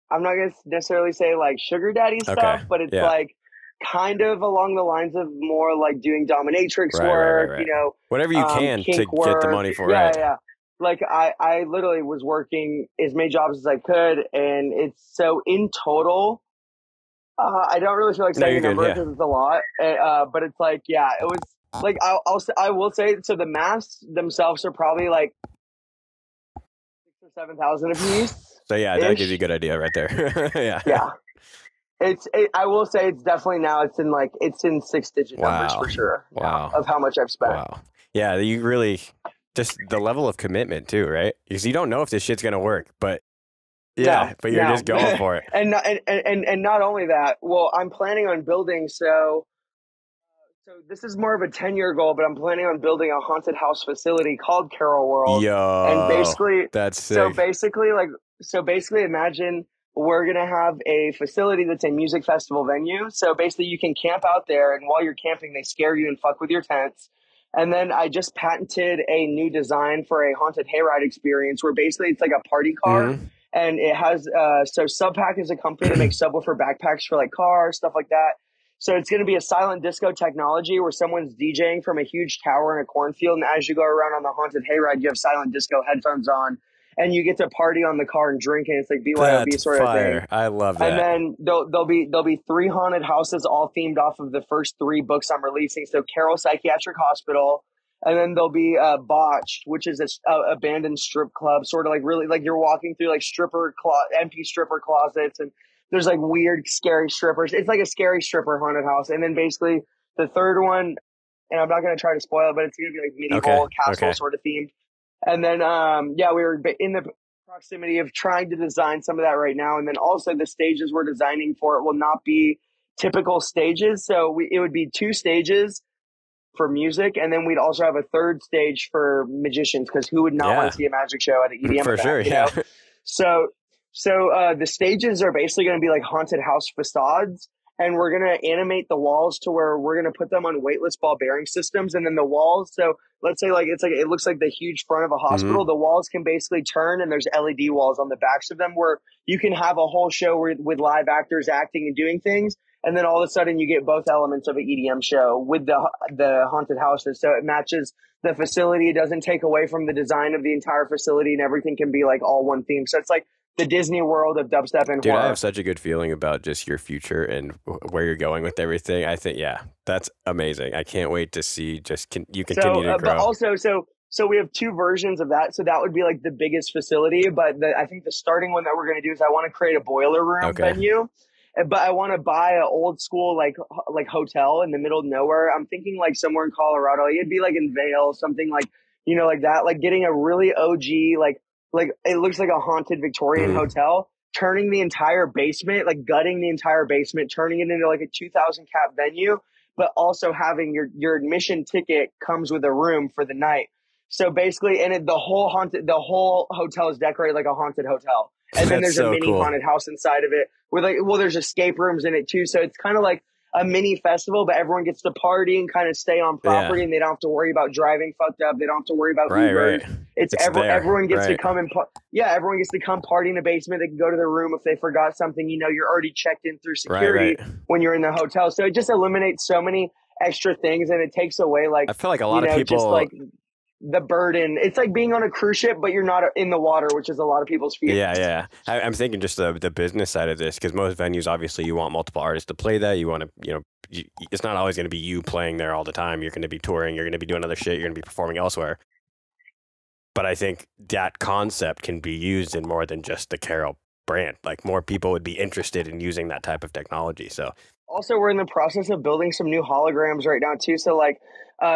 I'm not gonna necessarily say like sugar daddy stuff, but it's like kind of along the lines of more like doing dominatrix work, right. you know, Whatever you can to work. get the money for yeah, it. Yeah. Like I literally was working as many jobs as I could, and it's so in total. I don't really feel like saying a number because it's a lot, but it's like it was like I will say so the masks themselves are probably like 6,000 or 7,000 a piece. So yeah, that gives you a good idea right there. Yeah. I will say it's definitely now it's in 6-digit numbers for sure. Wow. Of how much I've spent. Wow. Yeah, you really just the level of commitment too, right? Because you don't know if this shit's gonna work, but but you're just going for it. and not only that, well, I'm planning on building so this is more of a 10-year goal, but I'm planning on building a haunted house facility called Carol World. Yo, and basically that's sick. So basically imagine we're going to have a facility that's a music festival venue. So basically you can camp out there, and while you're camping, they scare you and fuck with your tents. And then I just patented a new design for a haunted hayride experience where basically it's like a party car. Mm-hmm. And it has, so Subpack is a company that makes subwoofer backpacks for like cars, stuff like that. So it's going to be a silent disco technology where someone's DJing from a huge tower in a cornfield. And as you go around on the haunted hayride, you have silent disco headphones on and you get to party on the car and drink. And it's like BYOB That's sort fire. of thing. I love that. And then there'll be 3 haunted houses all themed off of the first 3 books I'm releasing. So Carroll Psychiatric Hospital. And then there'll be Botched, which is a abandoned strip club, sort of like really like you're walking through like empty stripper closets, and there's like weird, scary strippers. It's like a scary stripper haunted house. And then basically the third one, and I'm not going to try to spoil it, but it's going to be like medieval castle sort of themed. And then we were in the proximity of trying to design some of that right now. And then also the stages we're designing for it will not be typical stages. So it would be 2 stages for music, and then we'd also have a 3rd stage for magicians, because who would not want to see a magic show at an EDM for event, sure, you know? So the stages are basically going to be like haunted house facades, and we're going to animate the walls to where we're going to put them on weightless ball bearing systems, and then the walls. So let's say it looks like the huge front of a hospital. Mm-hmm. The walls can basically turn, and there's LED walls on the backs of them where you can have a whole show with live actors acting and doing things. And then all of a sudden you get both elements of an EDM show with the haunted houses. So it matches the facility. It doesn't take away from the design of the entire facility, and everything can be like all one theme. So it's like the Disney World of dubstep and horror. I have such a good feeling about just your future and where you're going with everything. I think, that's amazing. I can't wait to see you continue to grow. But also, so we have 2 versions of that. So that would be like the biggest facility. But I think the starting one that we're going to do is I want to create a boiler room venue. But I want to buy an old school like hotel in the middle of nowhere. I'm thinking like somewhere in Colorado. It'd be like in Vail, something like, you know, like that. Like getting a really OG, like it looks like a haunted Victorian hotel, turning the entire basement, like gutting the entire basement, turning it into like a 2,000 cap venue, but also having your admission ticket comes with a room for the night. So basically, the whole hotel is decorated like a haunted hotel. And then That's there's a so mini cool. haunted house inside of it with like, well, there's escape rooms in it too. So it's kind of like a mini festival, but everyone gets to party and kind of stay on Yeah. property, and they don't have to worry about driving fucked up. They don't have to worry about Right, Ubers. right. It's It's there. everyone gets to Right. come yeah, everyone gets to come party in the basement. They can go to their room if they forgot something. You know, you're already checked in through Right, right. security when you're in the hotel. So it just eliminates so many extra things, and it takes away like, I feel like a you lot of know, just people. like the burden. It's like being on a cruise ship, but you're not in the water, which is a lot of people's fears. Yeah, yeah. I'm thinking just the business side of this, because most venues, obviously, you want multiple artists to play that. You want to, it's not always going to be you playing there all the time. You're going to be touring. You're going to be doing other shit. You're going to be performing elsewhere. But I think that concept can be used in more than just the Carol brand. Like, more people would be interested in using that type of technology. So, Also, we're in the process of building some new holograms right now too. So like,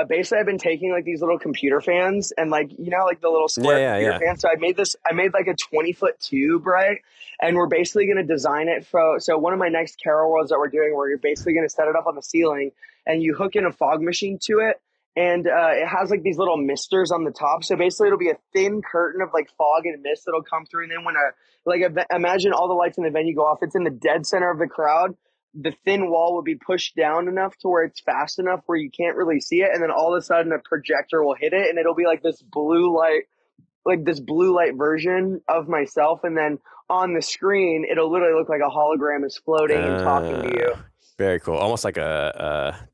basically, I've been taking like these little computer fans and like, you know, like the little yeah, square yeah, computer yeah. fan. So I made like a 20-foot tube, right? And we're basically going to design it for. So one of my next Carol Worlds that we're doing, where you're basically going to set it up on the ceiling and you hook in a fog machine to it. And it has like these little misters on the top. So basically, it'll be a thin curtain of like fog and mist that'll come through. And then imagine all the lights in the venue go off. It's in the dead center of the crowd. The thin wall will be pushed down enough to where it's fast enough where you can't really see it, and then all of a sudden a projector will hit it, and it'll be like this blue light version of myself, and then on the screen it'll literally look like a hologram is floating and talking to Uh, you. Very cool. Almost like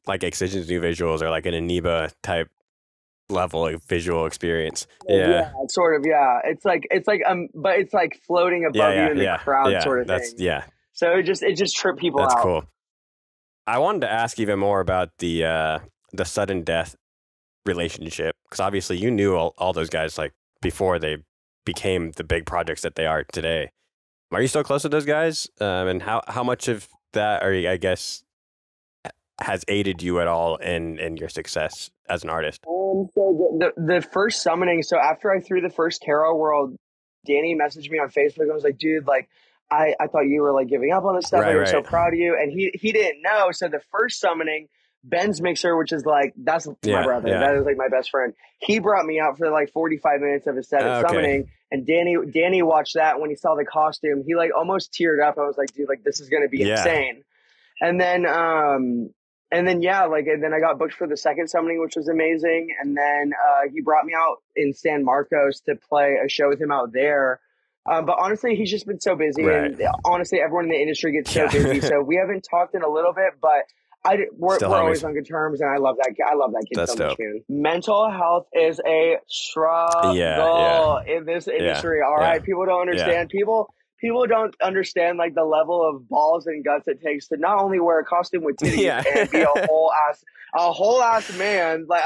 like Excision's new visuals, or like an Amoeba type level of visual experience. Yeah, Yeah. sort of. Yeah, but it's like floating Yeah, above you yeah, in the yeah, crowd, yeah. sort of That's thing. yeah. So it just tripped people That's out. cool. I wanted to ask even more about the sudden death relationship, because obviously you knew all those guys like before they became the big projects that they are today. Are you still close to those guys? And how much of that, or I guess, has aided you at all in your success as an artist? So the first summoning. So after I threw the first Carol World, Danny messaged me on Facebook and was like, "Dude, like, I thought you were like giving up on this stuff. Right, Like, I'm so right. proud of you." And he didn't know. So the first summoning, Ben's mixer, which is like that's my Yeah, brother. yeah. That is like my best friend. He brought me out for like 45 minutes of his set at Okay. summoning, and Danny watched that. When he saw the costume, he like almost teared up. I was like, "Dude, like this is gonna be Yeah. insane." And then yeah, like, and then I got booked for the second summoning, which was amazing. And then he brought me out in San Marcos to play a show with him out there. But honestly, he's just been so busy, Right. and honestly, everyone in the industry gets so Yeah. busy. So we haven't talked in a little bit, but Still we're always homies. on good terms, and I love that kid. I love that kid That's so much, dope. man. Mental health is a Yeah, yeah, struggle in this yeah, industry. All yeah, right, people don't yeah, understand. People don't understand like the level of balls and guts it takes to not only wear a costume with titties yeah. and be a whole ass man, like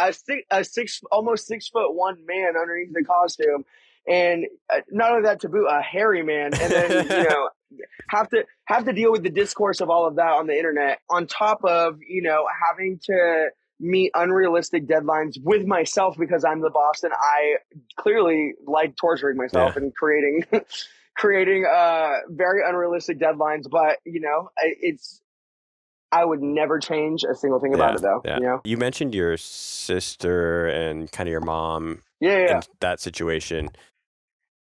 almost 6'1" man underneath the costume, and not only that, to boot, a hairy man, and then have to deal with the discourse of all of that on the internet, on top of having to meet unrealistic deadlines with myself because I'm the boss, and I clearly like torturing myself Yeah. and creating creating very unrealistic deadlines. But I would never change a single thing about Yeah, it, though. yeah. You mentioned your sister and kind of your mom Yeah. in that situation,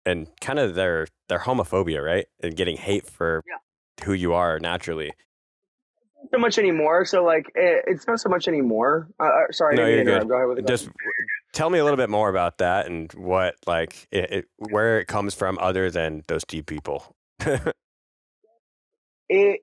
and kind of their homophobia, right? And getting hate for Yeah. who you are naturally. So much anymore. So like, it's not so much anymore. Sorry, I No, didn't mean you're to interrupt. good. Go ahead with the Just question. tell me a little bit more about that and what, like, where it comes from, other than those two people. It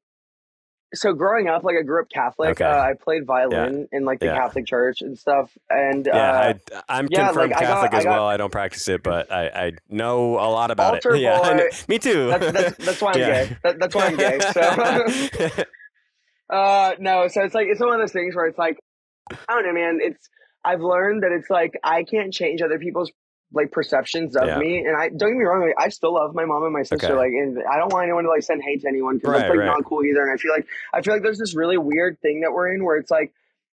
So growing up, like I grew up Catholic. Okay. I played Yeah. violin in like the Yeah. Catholic church and stuff. And Yeah, I'm yeah, like confirmed Catholic I as got well. I don't practice it, but I know a lot about it. altar Yeah, I know. boy. Me too. That's why I'm Yeah. gay. That's why I'm gay. So no, so it's one of those things where it's like, I don't know, man. I've learned that it's like I can't change other people's like perceptions of Yeah. me, and I don't get me wrong, like I still love my mom and my sister, Okay. like, and I don't want anyone to like send hate to anyone because that's Right, like right. not cool either. And I feel like there's this really weird thing that we're in where it's like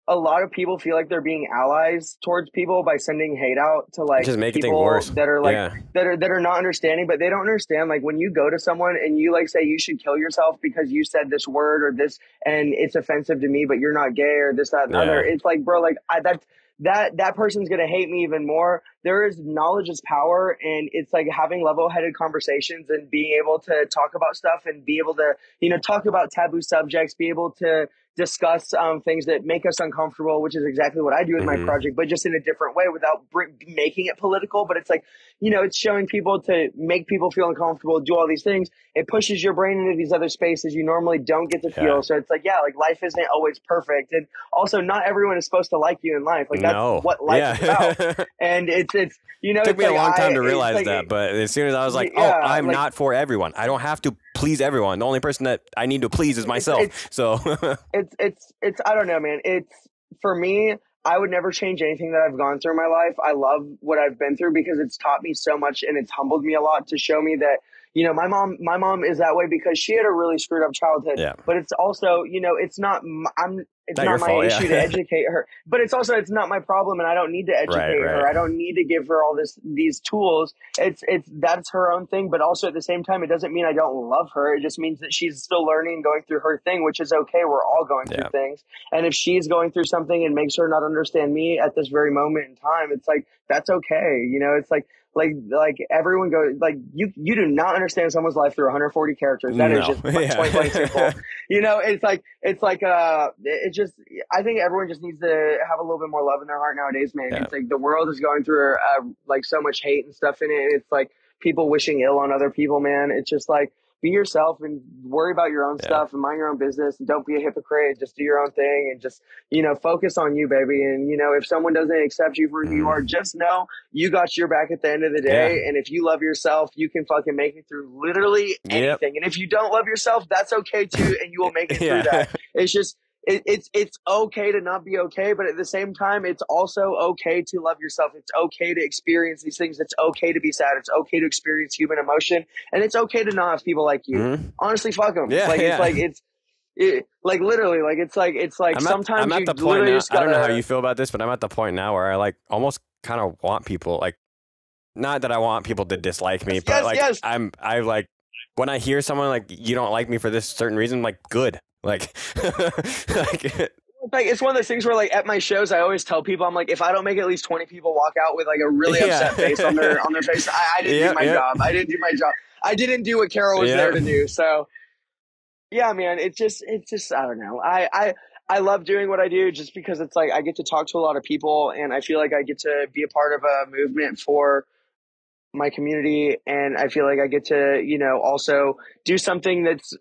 a lot of people feel like they're being allies towards people by sending hate out to like Just making things people worse. that are like Yeah. that are not understanding, but they don't understand like when you go to someone and you like say you should kill yourself because you said this word or this and it's offensive to me, but you're not gay or this, that, and other. Yeah. It's like, bro, like that person's going to hate me even more. There is knowledge is power, and it's like having level-headed conversations and being able to talk about stuff and be able to, talk about taboo subjects, be able to discuss things that make us uncomfortable, which is exactly what I do with my project, but just in a different way without making it political. But it's like, it's showing people to make people feel uncomfortable, do all these things. It pushes your brain into these other spaces you normally don't get to feel. So it's like, yeah, like life isn't always perfect. And also not everyone is supposed to like you in life. Like that's what life is about. And it's, it took me a long time to realize that. But as soon as I was like, I'm not for everyone. I don't have to please everyone. The only person that I need to please is myself. It's I don't know, man. It's for me, I would never change anything that I've gone through in my life. I love what I've been through because it's taught me so much and it's humbled me a lot to show me that, my mom is that way because she had a really screwed up childhood, but it's also, it's not my issue to educate her, but it's not my problem and I don't need to educate her. I don't need to give her all these tools. That's her own thing. But also at the same time, it doesn't mean I don't love her. It just means that she's still learning and going through her thing, which is okay. We're all going through things. And if she's going through something and makes her not understand me at this very moment in time, it's like, that's okay. It's like everyone goes, like you do not understand someone's life through 140 characters. That is just point blank simple. It's just, I think everyone just needs to have a little bit more love in their heart nowadays, man. It's like the world is going through like so much hate and stuff in it. And it's like people wishing ill on other people, man. It's just like, be yourself and worry about your own stuff and mind your own business and don't be a hypocrite. Just do your own thing and just, focus on you, baby. And, if someone doesn't accept you for who you are, just know you got your back at the end of the day. And if you love yourself, you can fucking make it through literally anything. And if you don't love yourself, that's okay too. And you will make it through that. It's just, it's okay to not be okay, but at the same time, it's also okay to love yourself. It's okay to experience these things. It's okay to be sad. It's okay to experience human emotion, and it's okay to not have people like you. Honestly, fuck them. Sometimes I'm at the point now. I don't know how you feel about this, but I'm at the point now where I like almost kind of want people like, not that I want people to dislike me, but I like when I hear someone like you don't like me for this certain reason, I'm like good. Like, it's one of those things where like at my shows, I always tell people, I'm like, if I don't make at least 20 people walk out with like a really upset face on their face, I didn't do my job. I didn't do my job. I didn't do what Carol was there to do. So yeah, man, it's just, I don't know. I love doing what I do just because it's like, I get to talk to a lot of people and I feel like I get to be a part of a movement for my community, and I feel like I get to, also do something that's,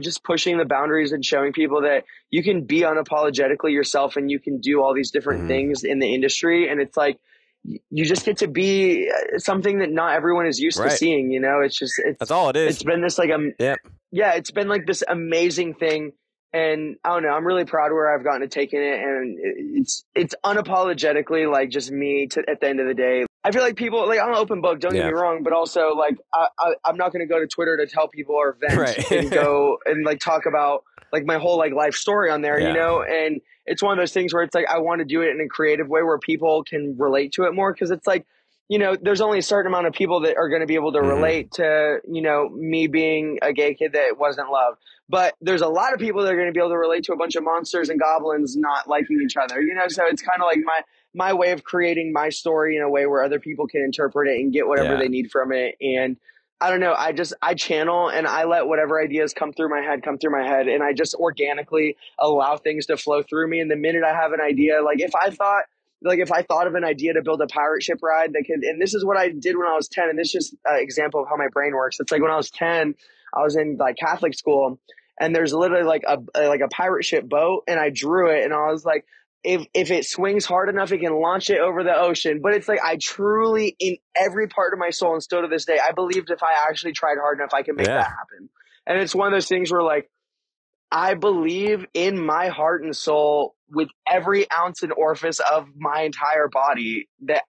just pushing the boundaries and showing people that you can be unapologetically yourself and you can do all these different things in the industry. And it's like, you just get to be something that not everyone is used to seeing, that's all it is. It's been this like, it's been like this amazing thing. And I don't know, I'm really proud where I've gotten to taking it. And it's unapologetically like just me at the end of the day. I feel like people like I'm an open book. Don't get me wrong, but also like I'm not going to go to Twitter to tell people or vent and go and like talk about like my whole like life story on there, And it's one of those things where it's like I want to do it in a creative way where people can relate to it more because it's like there's only a certain amount of people that are going to be able to relate to me being a gay kid that wasn't loved. But there's a lot of people that are going to be able to relate to a bunch of monsters and goblins not liking each other, So it's kind of like my way of creating my story in a way where other people can interpret it and get whatever they need from it. And I don't know, I channel and I let whatever ideas come through my head and I just organically allow things to flow through me. And the minute I have an idea, like if I thought of an idea to build a pirate ship ride that could, and this is what I did when I was 10, and this is just an example of how my brain works. It's like when I was 10, I was in like Catholic school and there's literally like a pirate ship boat and I drew it and I was like, if it swings hard enough, it can launch it over the ocean. But it's like, I truly, in every part of my soul and still to this day, I believed if I actually tried hard enough, I can make that happen. And it's one of those things where like, I believe in my heart and soul with every ounce and orifice of my entire body that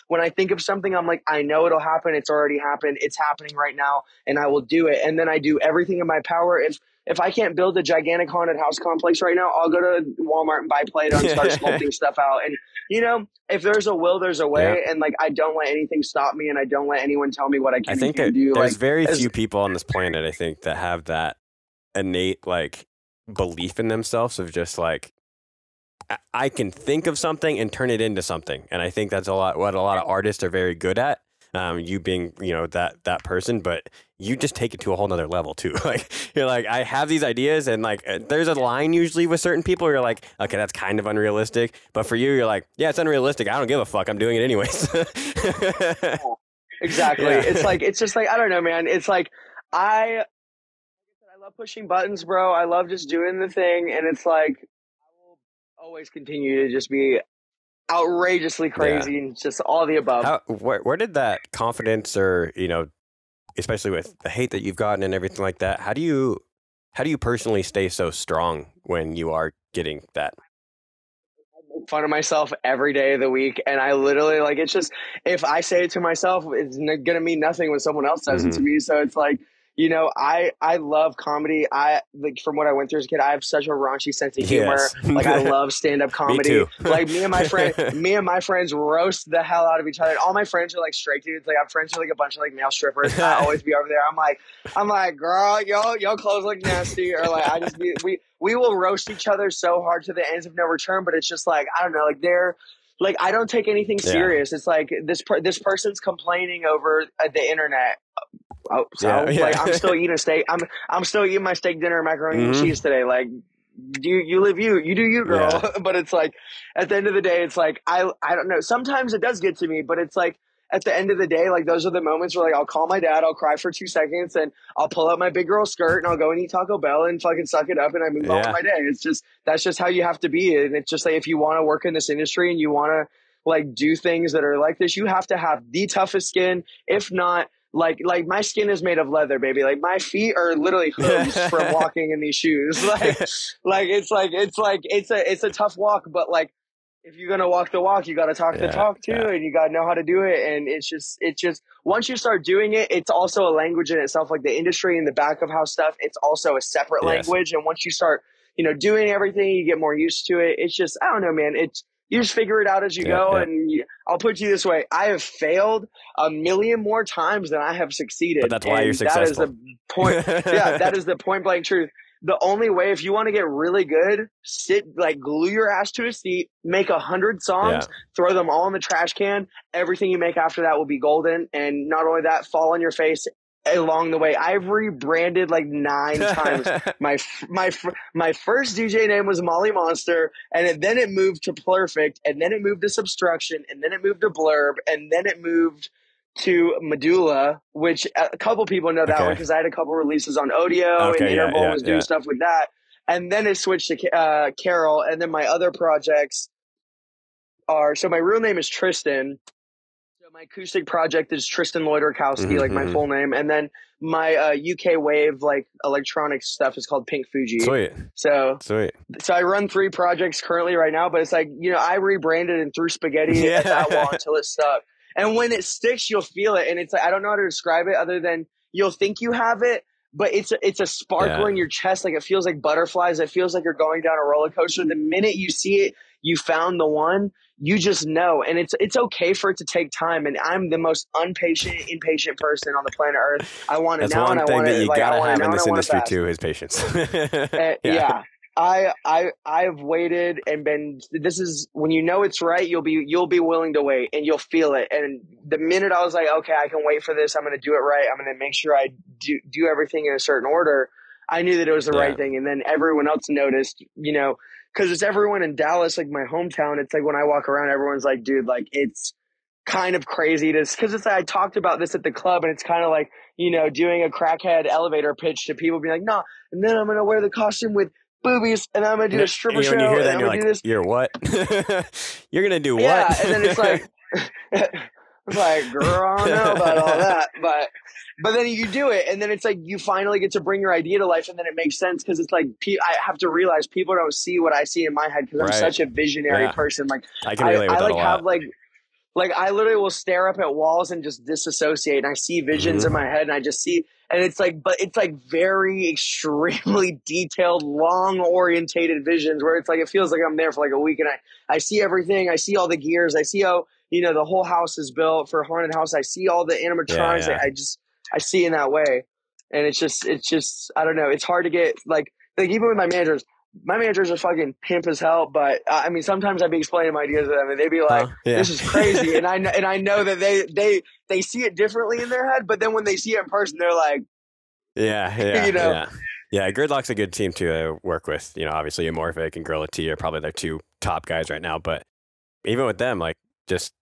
when I think of something, I'm like, I know it'll happen. It's already happened. It's happening right now. And I will do it. And then I do everything in my power. If I can't build a gigantic haunted house complex right now, I'll go to Walmart and buy Play-Doh and start sculpting stuff out. And, if there's a will, there's a way. And like, I don't let anything stop me and I don't let anyone tell me what I can and can't do. There's very few people on this planet, I think, that have that innate like belief in themselves of just like I can think of something and turn it into something, and I think that's what a lot of artists are very good at. You being, that person, but you just take it to a whole nother level too. Like, you're like, I have these ideas, and like, there's a line usually with certain people where you're like, okay, that's kind of unrealistic. But for you, you're like, yeah, it's unrealistic. I don't give a fuck. I'm doing it anyways. Exactly. Yeah. It's just like, I don't know, man. It's like, I love pushing buttons, bro. I love just doing the thing. And it's like, I will always continue to just be outrageously Yeah. crazy and just all the above. Where did that confidence, or, especially with the hate that you've gotten and everything like that, how do you personally stay so strong when you are getting that? Make fun of myself every day of the week, and I literally, like, it's just, if I say it to myself, it's gonna mean nothing when someone else says it to Hmm. me. So it's like, I love comedy. I like, from what I went through as a kid, I have such a raunchy sense of humor. Yes. Like, I love stand-up Me comedy. too. Like, me and my friends roast the hell out of each other. And all my friends are like straight dudes. Like, I'm friends with like a bunch of like male strippers. I always be over there. I'm like, girl, yo clothes look nasty. Or like, we will roast each other so hard to the ends of no return. But it's just like, I don't know, like, like, I don't take anything Yeah. serious. It's like this person's complaining over the internet. Oh, Yeah. so like, I'm Yeah. still eating a steak. I'm still eating my steak dinner, macaroni and Hmm. cheese today. Like, you live you do you, girl. Yeah. But it's like, at the end of the day, it's like, I don't know. Sometimes it does get to me, but it's like, at the end of the day, like, those are the moments where, like, I'll call my dad, I'll cry for 2 seconds, and I'll pull up my big girl skirt and I'll go and eat Taco Bell and fucking suck it up, and I move on with Yeah. my day. It's just, that's just how you have to be. And it's just like, if you want to work in this industry and you want to like do things that are like this, you have to have the toughest skin. If not, like my skin is made of leather, baby. Like, my feet are literally hooves from walking in these shoes. It's a tough walk, but like, if you're gonna walk the walk, you got to talk the Yeah. talk too, Yeah. and you got to know how to do it. And it's just once you start doing it, it's also a language in itself. Like, the industry in the back of house stuff, it's also a separate Yes. language. And once you start, doing everything, you get more used to it. It's just, I don't know, man. It's You just figure it out as you Yeah. go. Yeah. And I'll put you this way: I have failed a million more times than I have But succeeded, that's why you're and that is successful. the point. Yeah, that is the point blank truth. The only way, if you want to get really good, glue your ass to a seat, make 100 Yeah. songs, throw them all in the trash can. Everything you make after that will be golden. And not only that, fall on your face along the way. I've rebranded like 9 times. My first DJ name was Molly Monster, and then it moved to Perfect, and then it moved to Substruction, and then it moved to Blurb, and then it moved to Medulla, which a couple people know that one Okay. because I had a couple releases on Audio, and Okay. Yeah. Interval Yeah. was doing Yeah. stuff with that. And then it switched to Carol, and then my other projects so my real name is Tristan. So my acoustic project is Tristan Lloyd Rakowski, like my Hmm. full name, and then my UK wave like electronic stuff is called Pink Fuji. Sweet. So Sweet. so I run 3 projects currently right now, but it's like, I rebranded and threw spaghetti at that wall Yeah. until it stuck. And when it sticks, you'll feel it. And it's like, I don't know how to describe it other than you'll think you have it, but it's a sparkle Yeah. in your chest. Like, it feels like butterflies. It feels like you're going down a roller coaster. The minute you see it, you found the one. You just know. And it's okay for it to take time. And I'm the most impatient person on the planet Earth. I want it That's now, and one I thing want that it you like, I gotta want it have now, in and I this want it industry fast. too, is patience. Yeah. Yeah. I've waited and been. This is when you know it's right. You'll be willing to wait, and you'll feel it. And the minute I was like, okay, I can wait for this. I'm going to do it right. I'm going to make sure I do everything in a certain order. I knew that it was the Yeah. right thing, and then everyone else noticed. Because it's everyone in Dallas, like my hometown. It's like when I walk around, everyone's like, dude, like, it's kind of crazy to, because it's like, I talked about this at the club, and it's kind of like, doing a crackhead elevator pitch to people, being like, no, and then I'm gonna wear the costume with boobies, and I'm gonna do a stripper When you show, hear and that, I'm you're gonna do like, this. "You're what? You're gonna do what?" Yeah, and then it's like, it's like, girl, I don't know about all that, but then you do it, and then it's like you finally get to bring your idea to life, and then it makes sense because it's like, I have to realize people don't see what I see in my head because I'm Right. such a visionary Yeah. person. Like, I can I relate with I that a like have lot. like I literally will stare up at walls and just disassociate, and I see visions in Hmm. my head, and I just see, and it's like, but it's like very extremely detailed, long orientated visions where it's like, it feels like I'm there for like a week, and I see everything. I see all the gears. I see how, the whole house is built for a haunted house. I see all the Yeah. animatronics. Yeah. I see in that way. And it's just, I don't know. It's hard to get like even with my managers, my managers are fucking pimp as hell, but I mean, sometimes I'd be explaining my ideas to them, and they'd be like, Huh? Yeah. "This is crazy," and I know that they see it differently in their head, but then when they see it in person, they're like, Yeah, you yeah, know, yeah. Yeah, Gridlock's a good team to work with. You know, obviously Amorphic and Gorilla T are probably their two top guys right now. But even with them, like just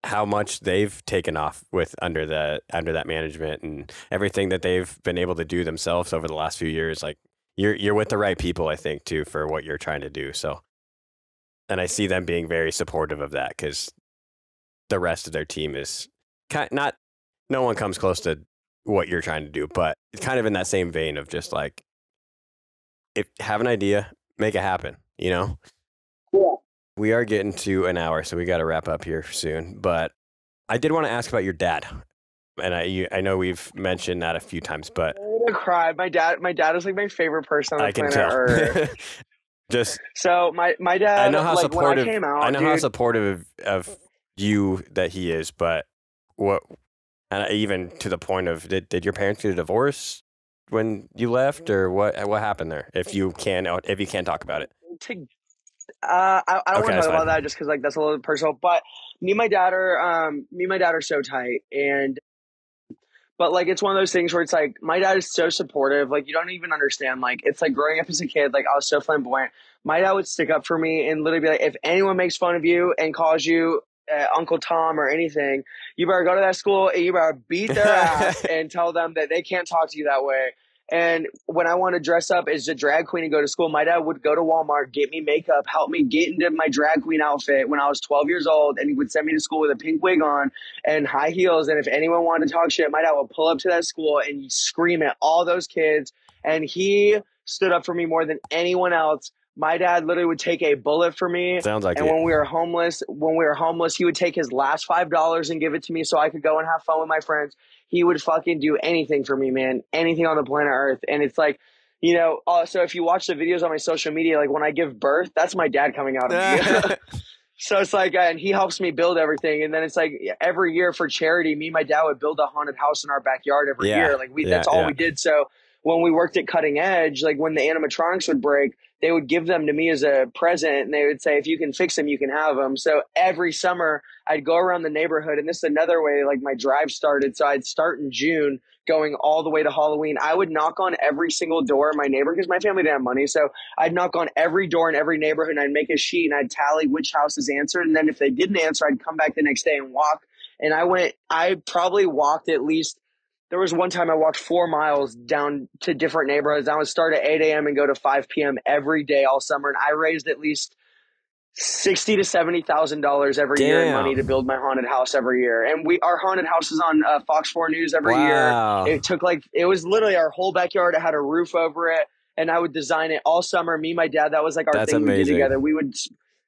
how much they've taken off with under that management and everything that they've been able to do themselves over the last few years, like you're with the right people, I think, too, for what you're trying to do. So, and I see them being very supportive of that because the rest of their team is not, no one comes close to what you're trying to do, but it's kind of in that same vein of just like, if have an idea, make it happen, you know? yeah. We are getting to an hour, so we got to wrap up here soon. But I did want to ask about your dad, and I know we've mentioned that a few times, but I'm gonna cry. My dad is like my favorite person on I the can planet tell. Earth. Just So my I dad, know how like when I supportive came I out, know how dude. supportive of you that he is, but what, and even to the point of did your parents get a divorce when you left, or what happened there? If you can't talk about it, To I don't okay, want to that's talk about fine. that just because like that's a little personal. But me and my dad are so tight, and but like it's one of those things where it's like my dad is so supportive. Like you don't even understand. Like it's like growing up as a kid. Like I was so flamboyant. My dad would stick up for me and literally be like, if anyone makes fun of you and calls you Uncle Tom or anything, you better go to that school and you better beat their ass and tell them that they can't talk to you that way. And when I want to dress up as a drag queen and go to school, my dad would go to Walmart, get me makeup, help me get into my drag queen outfit when I was 12 years old, and he would send me to school with a pink wig on and high heels. And if anyone wanted to talk shit, my dad would pull up to that school and scream at all those kids. And he stood up for me more than anyone else. My dad literally would take a bullet for me. Sounds like And it. when we were homeless, he would take his last $5 and give it to me so I could go and have fun with my friends. He would fucking do anything for me, man. Anything on the planet Earth. And it's like, so if you watch the videos on my social media, like when I give birth, that's my dad coming out of me. So it's like, and he helps me build everything. And then it's like every year for charity, me and my dad would build a haunted house in our backyard every Yeah, year. Like yeah, that's all yeah. we did. So when we worked at Cutting Edge, like when the animatronics would break, they would give them to me as a present. And they would say, if you can fix them, you can have them. So every summer I'd go around the neighborhood. And this is another way, like my drive started. So I'd start in June going all the way to Halloween. I would knock on every single door in my neighborhood because my family didn't have money. So I'd knock on every door in every neighborhood and I'd make a sheet and I'd tally which houses answered. And then if they didn't answer, I'd come back the next day and walk. And I probably walked at least, there was one time I walked 4 miles down to different neighborhoods. I would start at 8 a.m. and go to 5 p.m. every day all summer. And I raised at least $60,000 to $70,000 every year in money to Damn. build my haunted house every year. And our haunted house is on Fox 4 News every year. Wow. It was literally our whole backyard. It had a roof over it, and I would design it all summer. Me, my dad, that was like our That's thing we did amazing. together.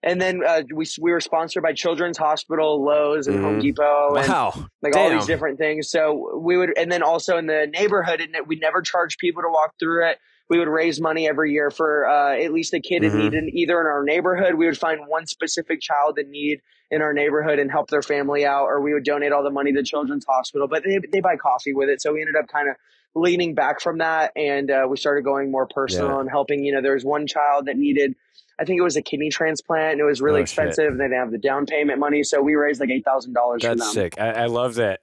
And then we were sponsored by Children's Hospital, Lowe's, and Home Depot, and Wow. like all these Damn. different things. So and then also in the neighborhood, and we never charged people to walk through it. We would raise money every year for at least a kid in need, either in our neighborhood. We would find one specific child in need in our neighborhood and help their family out, or we would donate all the money to Children's Hospital. But they buy coffee with it, so we ended up kind of leaning back from that, and we started going more personal Yeah. and helping. There was one child that needed, I think it was a kidney transplant, and it was really Oh shit. expensive, and they didn't have the down payment money, so we raised like $8,000 for That's them. sick. I love that.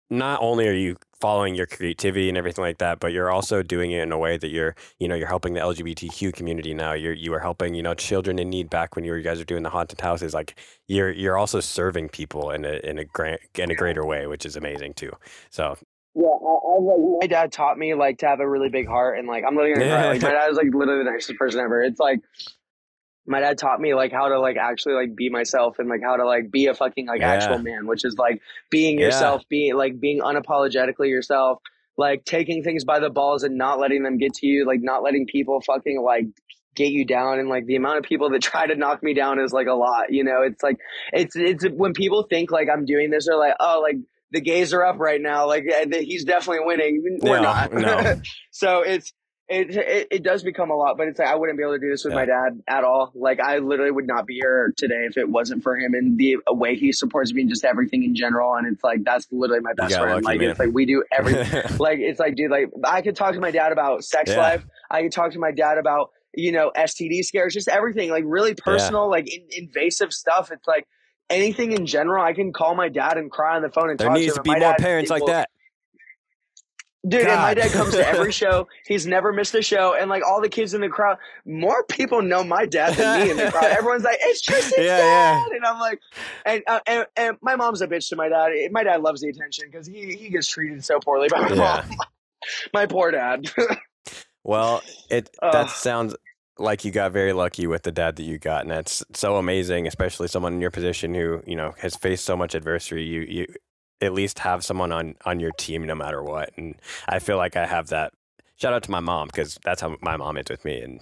Not only are you following your creativity and everything like that, but you're also doing it in a way that you're helping the LGBTQ community now. You are helping, children in need back when you guys are doing the haunted houses. Like you're also serving people in a greater way, which is amazing too. So yeah, my dad taught me like to have a really big heart, and like I'm literally gonna cry. Like my dad is like literally the nicest person ever. It's like my dad taught me like how to like actually like be myself and like how to like be a fucking like actual yeah, man, which is like being yeah, yourself, being unapologetically yourself, like taking things by the balls and not letting them get to you, like not letting people fucking like get you down. And like the amount of people that try to knock me down is like a lot. It's like it's when people think like I'm doing this, they're like, oh, like the gays are up right now, like he's definitely winning. We're no, not. no, So it does become a lot, but it's like I wouldn't be able to do this with yeah, my dad at all. Like I literally would not be here today if it wasn't for him and the way he supports me and just everything in general. And it's like that's literally my you best got friend. lucky, Like it's like man. we do everything. Like it's like, dude, like I could talk to my dad about sex Yeah, life. I could talk to my dad about STD scares, just everything, like really personal, like invasive stuff. It's like anything in general. I can call my dad and cry on the phone and There talk to needs him. to And be my more dad parents like will, that. dude, and my God. dad comes to every show. He's never missed a show. And like all the kids in the crowd, more people know my dad than me in the crowd. Everyone's like, it's Tristan's dad. And I'm like, and my mom's a bitch to my dad. My dad loves the attention because he gets treated so poorly by my mom. My poor dad. Well, that sounds like you got very lucky with the dad that you got. And that's so amazing, especially someone in your position who, has faced so much adversity. You at least have someone on your team no matter what. And I feel like I have that. Shout out to my mom, because that's how my mom is with me. And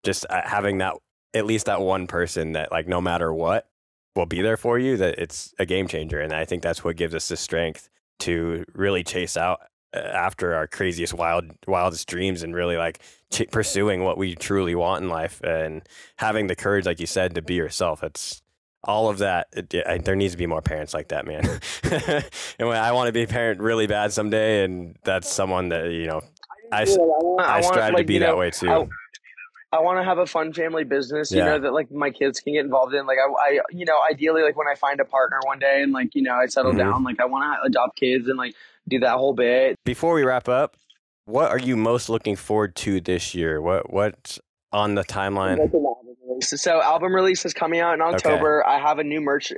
just having that, at least that one person that, like, no matter what will be there for you, that it's a game changer. And I think that's what gives us the strength to really chase out after our craziest, wildest dreams, and really like pursuing what we truly want in life, and having the courage, like you said, to be yourself. It's all of that. There needs to be more parents like that, man. And I want to be a parent really bad someday, and that's someone that I strive to be that way too. I want to have a fun family business, that like my kids can get involved in. Like I ideally, like when I find a partner one day and like, I settle down, like I want to adopt kids and like do that whole bit. Before we wrap up, what are you most looking forward to this year? What's on the timeline? So album release is coming out in October. Okay. I have new merch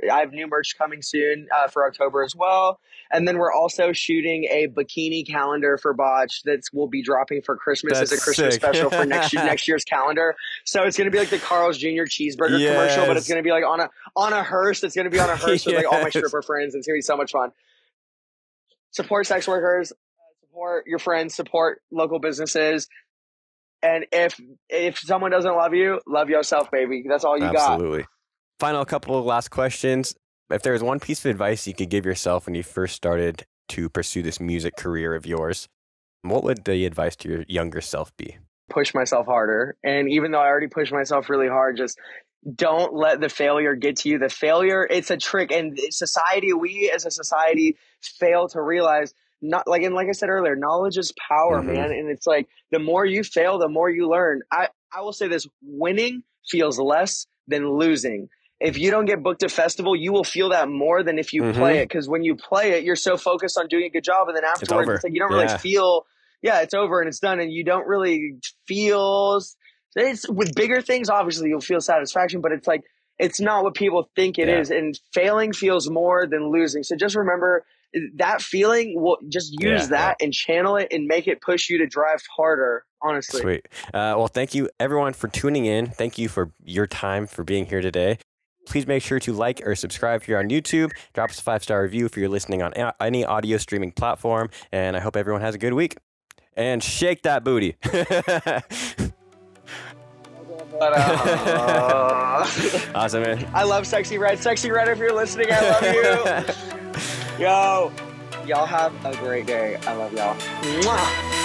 coming soon for October as well. And then we're also shooting a bikini calendar for Botch that will be dropping for Christmas as a Christmas special for next year's calendar. So it's going to be like the Carl's Jr. cheeseburger commercial, but it's going to be like on a hearse. It's going to be on a hearse with like all my stripper friends. It's going to be so much fun. Support sex workers, support your friends, support local businesses. And if someone doesn't love you, love yourself, baby. That's all you got. Absolutely. Final couple of last questions. If there was one piece of advice you could give yourself when you first started to pursue this music career of yours, what would the advice to your younger self be? Push myself harder. And even though I already pushed myself really hard, just don't let the failure get to you. The failure, it's a trick. And we as a society fail to realize, like I said earlier, knowledge is power, man. And it's like, the more you fail, the more you learn. I will say this: winning feels less than losing. If you don't get booked at festival, you will feel that more than if you play it. Because when you play it, you're so focused on doing a good job. And then afterwards, it's like you don't really feel, it's over and it's done. And you don't really feel, it's with bigger things, obviously you'll feel satisfaction, but it's like, it's not what people think it is. And failing feels more than losing. So just remember, that feeling, will just use that and channel it and make it push you to drive harder, honestly. Sweet. Well, thank you everyone for tuning in. Thank you for your time, for being here today. Please make sure to like or subscribe here on YouTube. Drop us a 5-star review if you're listening on any audio streaming platform. And I hope everyone has a good week. And shake that booty. Awesome, man. I love Sexy Red. Sexy Red, if you're listening, I love you. Yo, y'all have a great day. I love y'all. Mwah.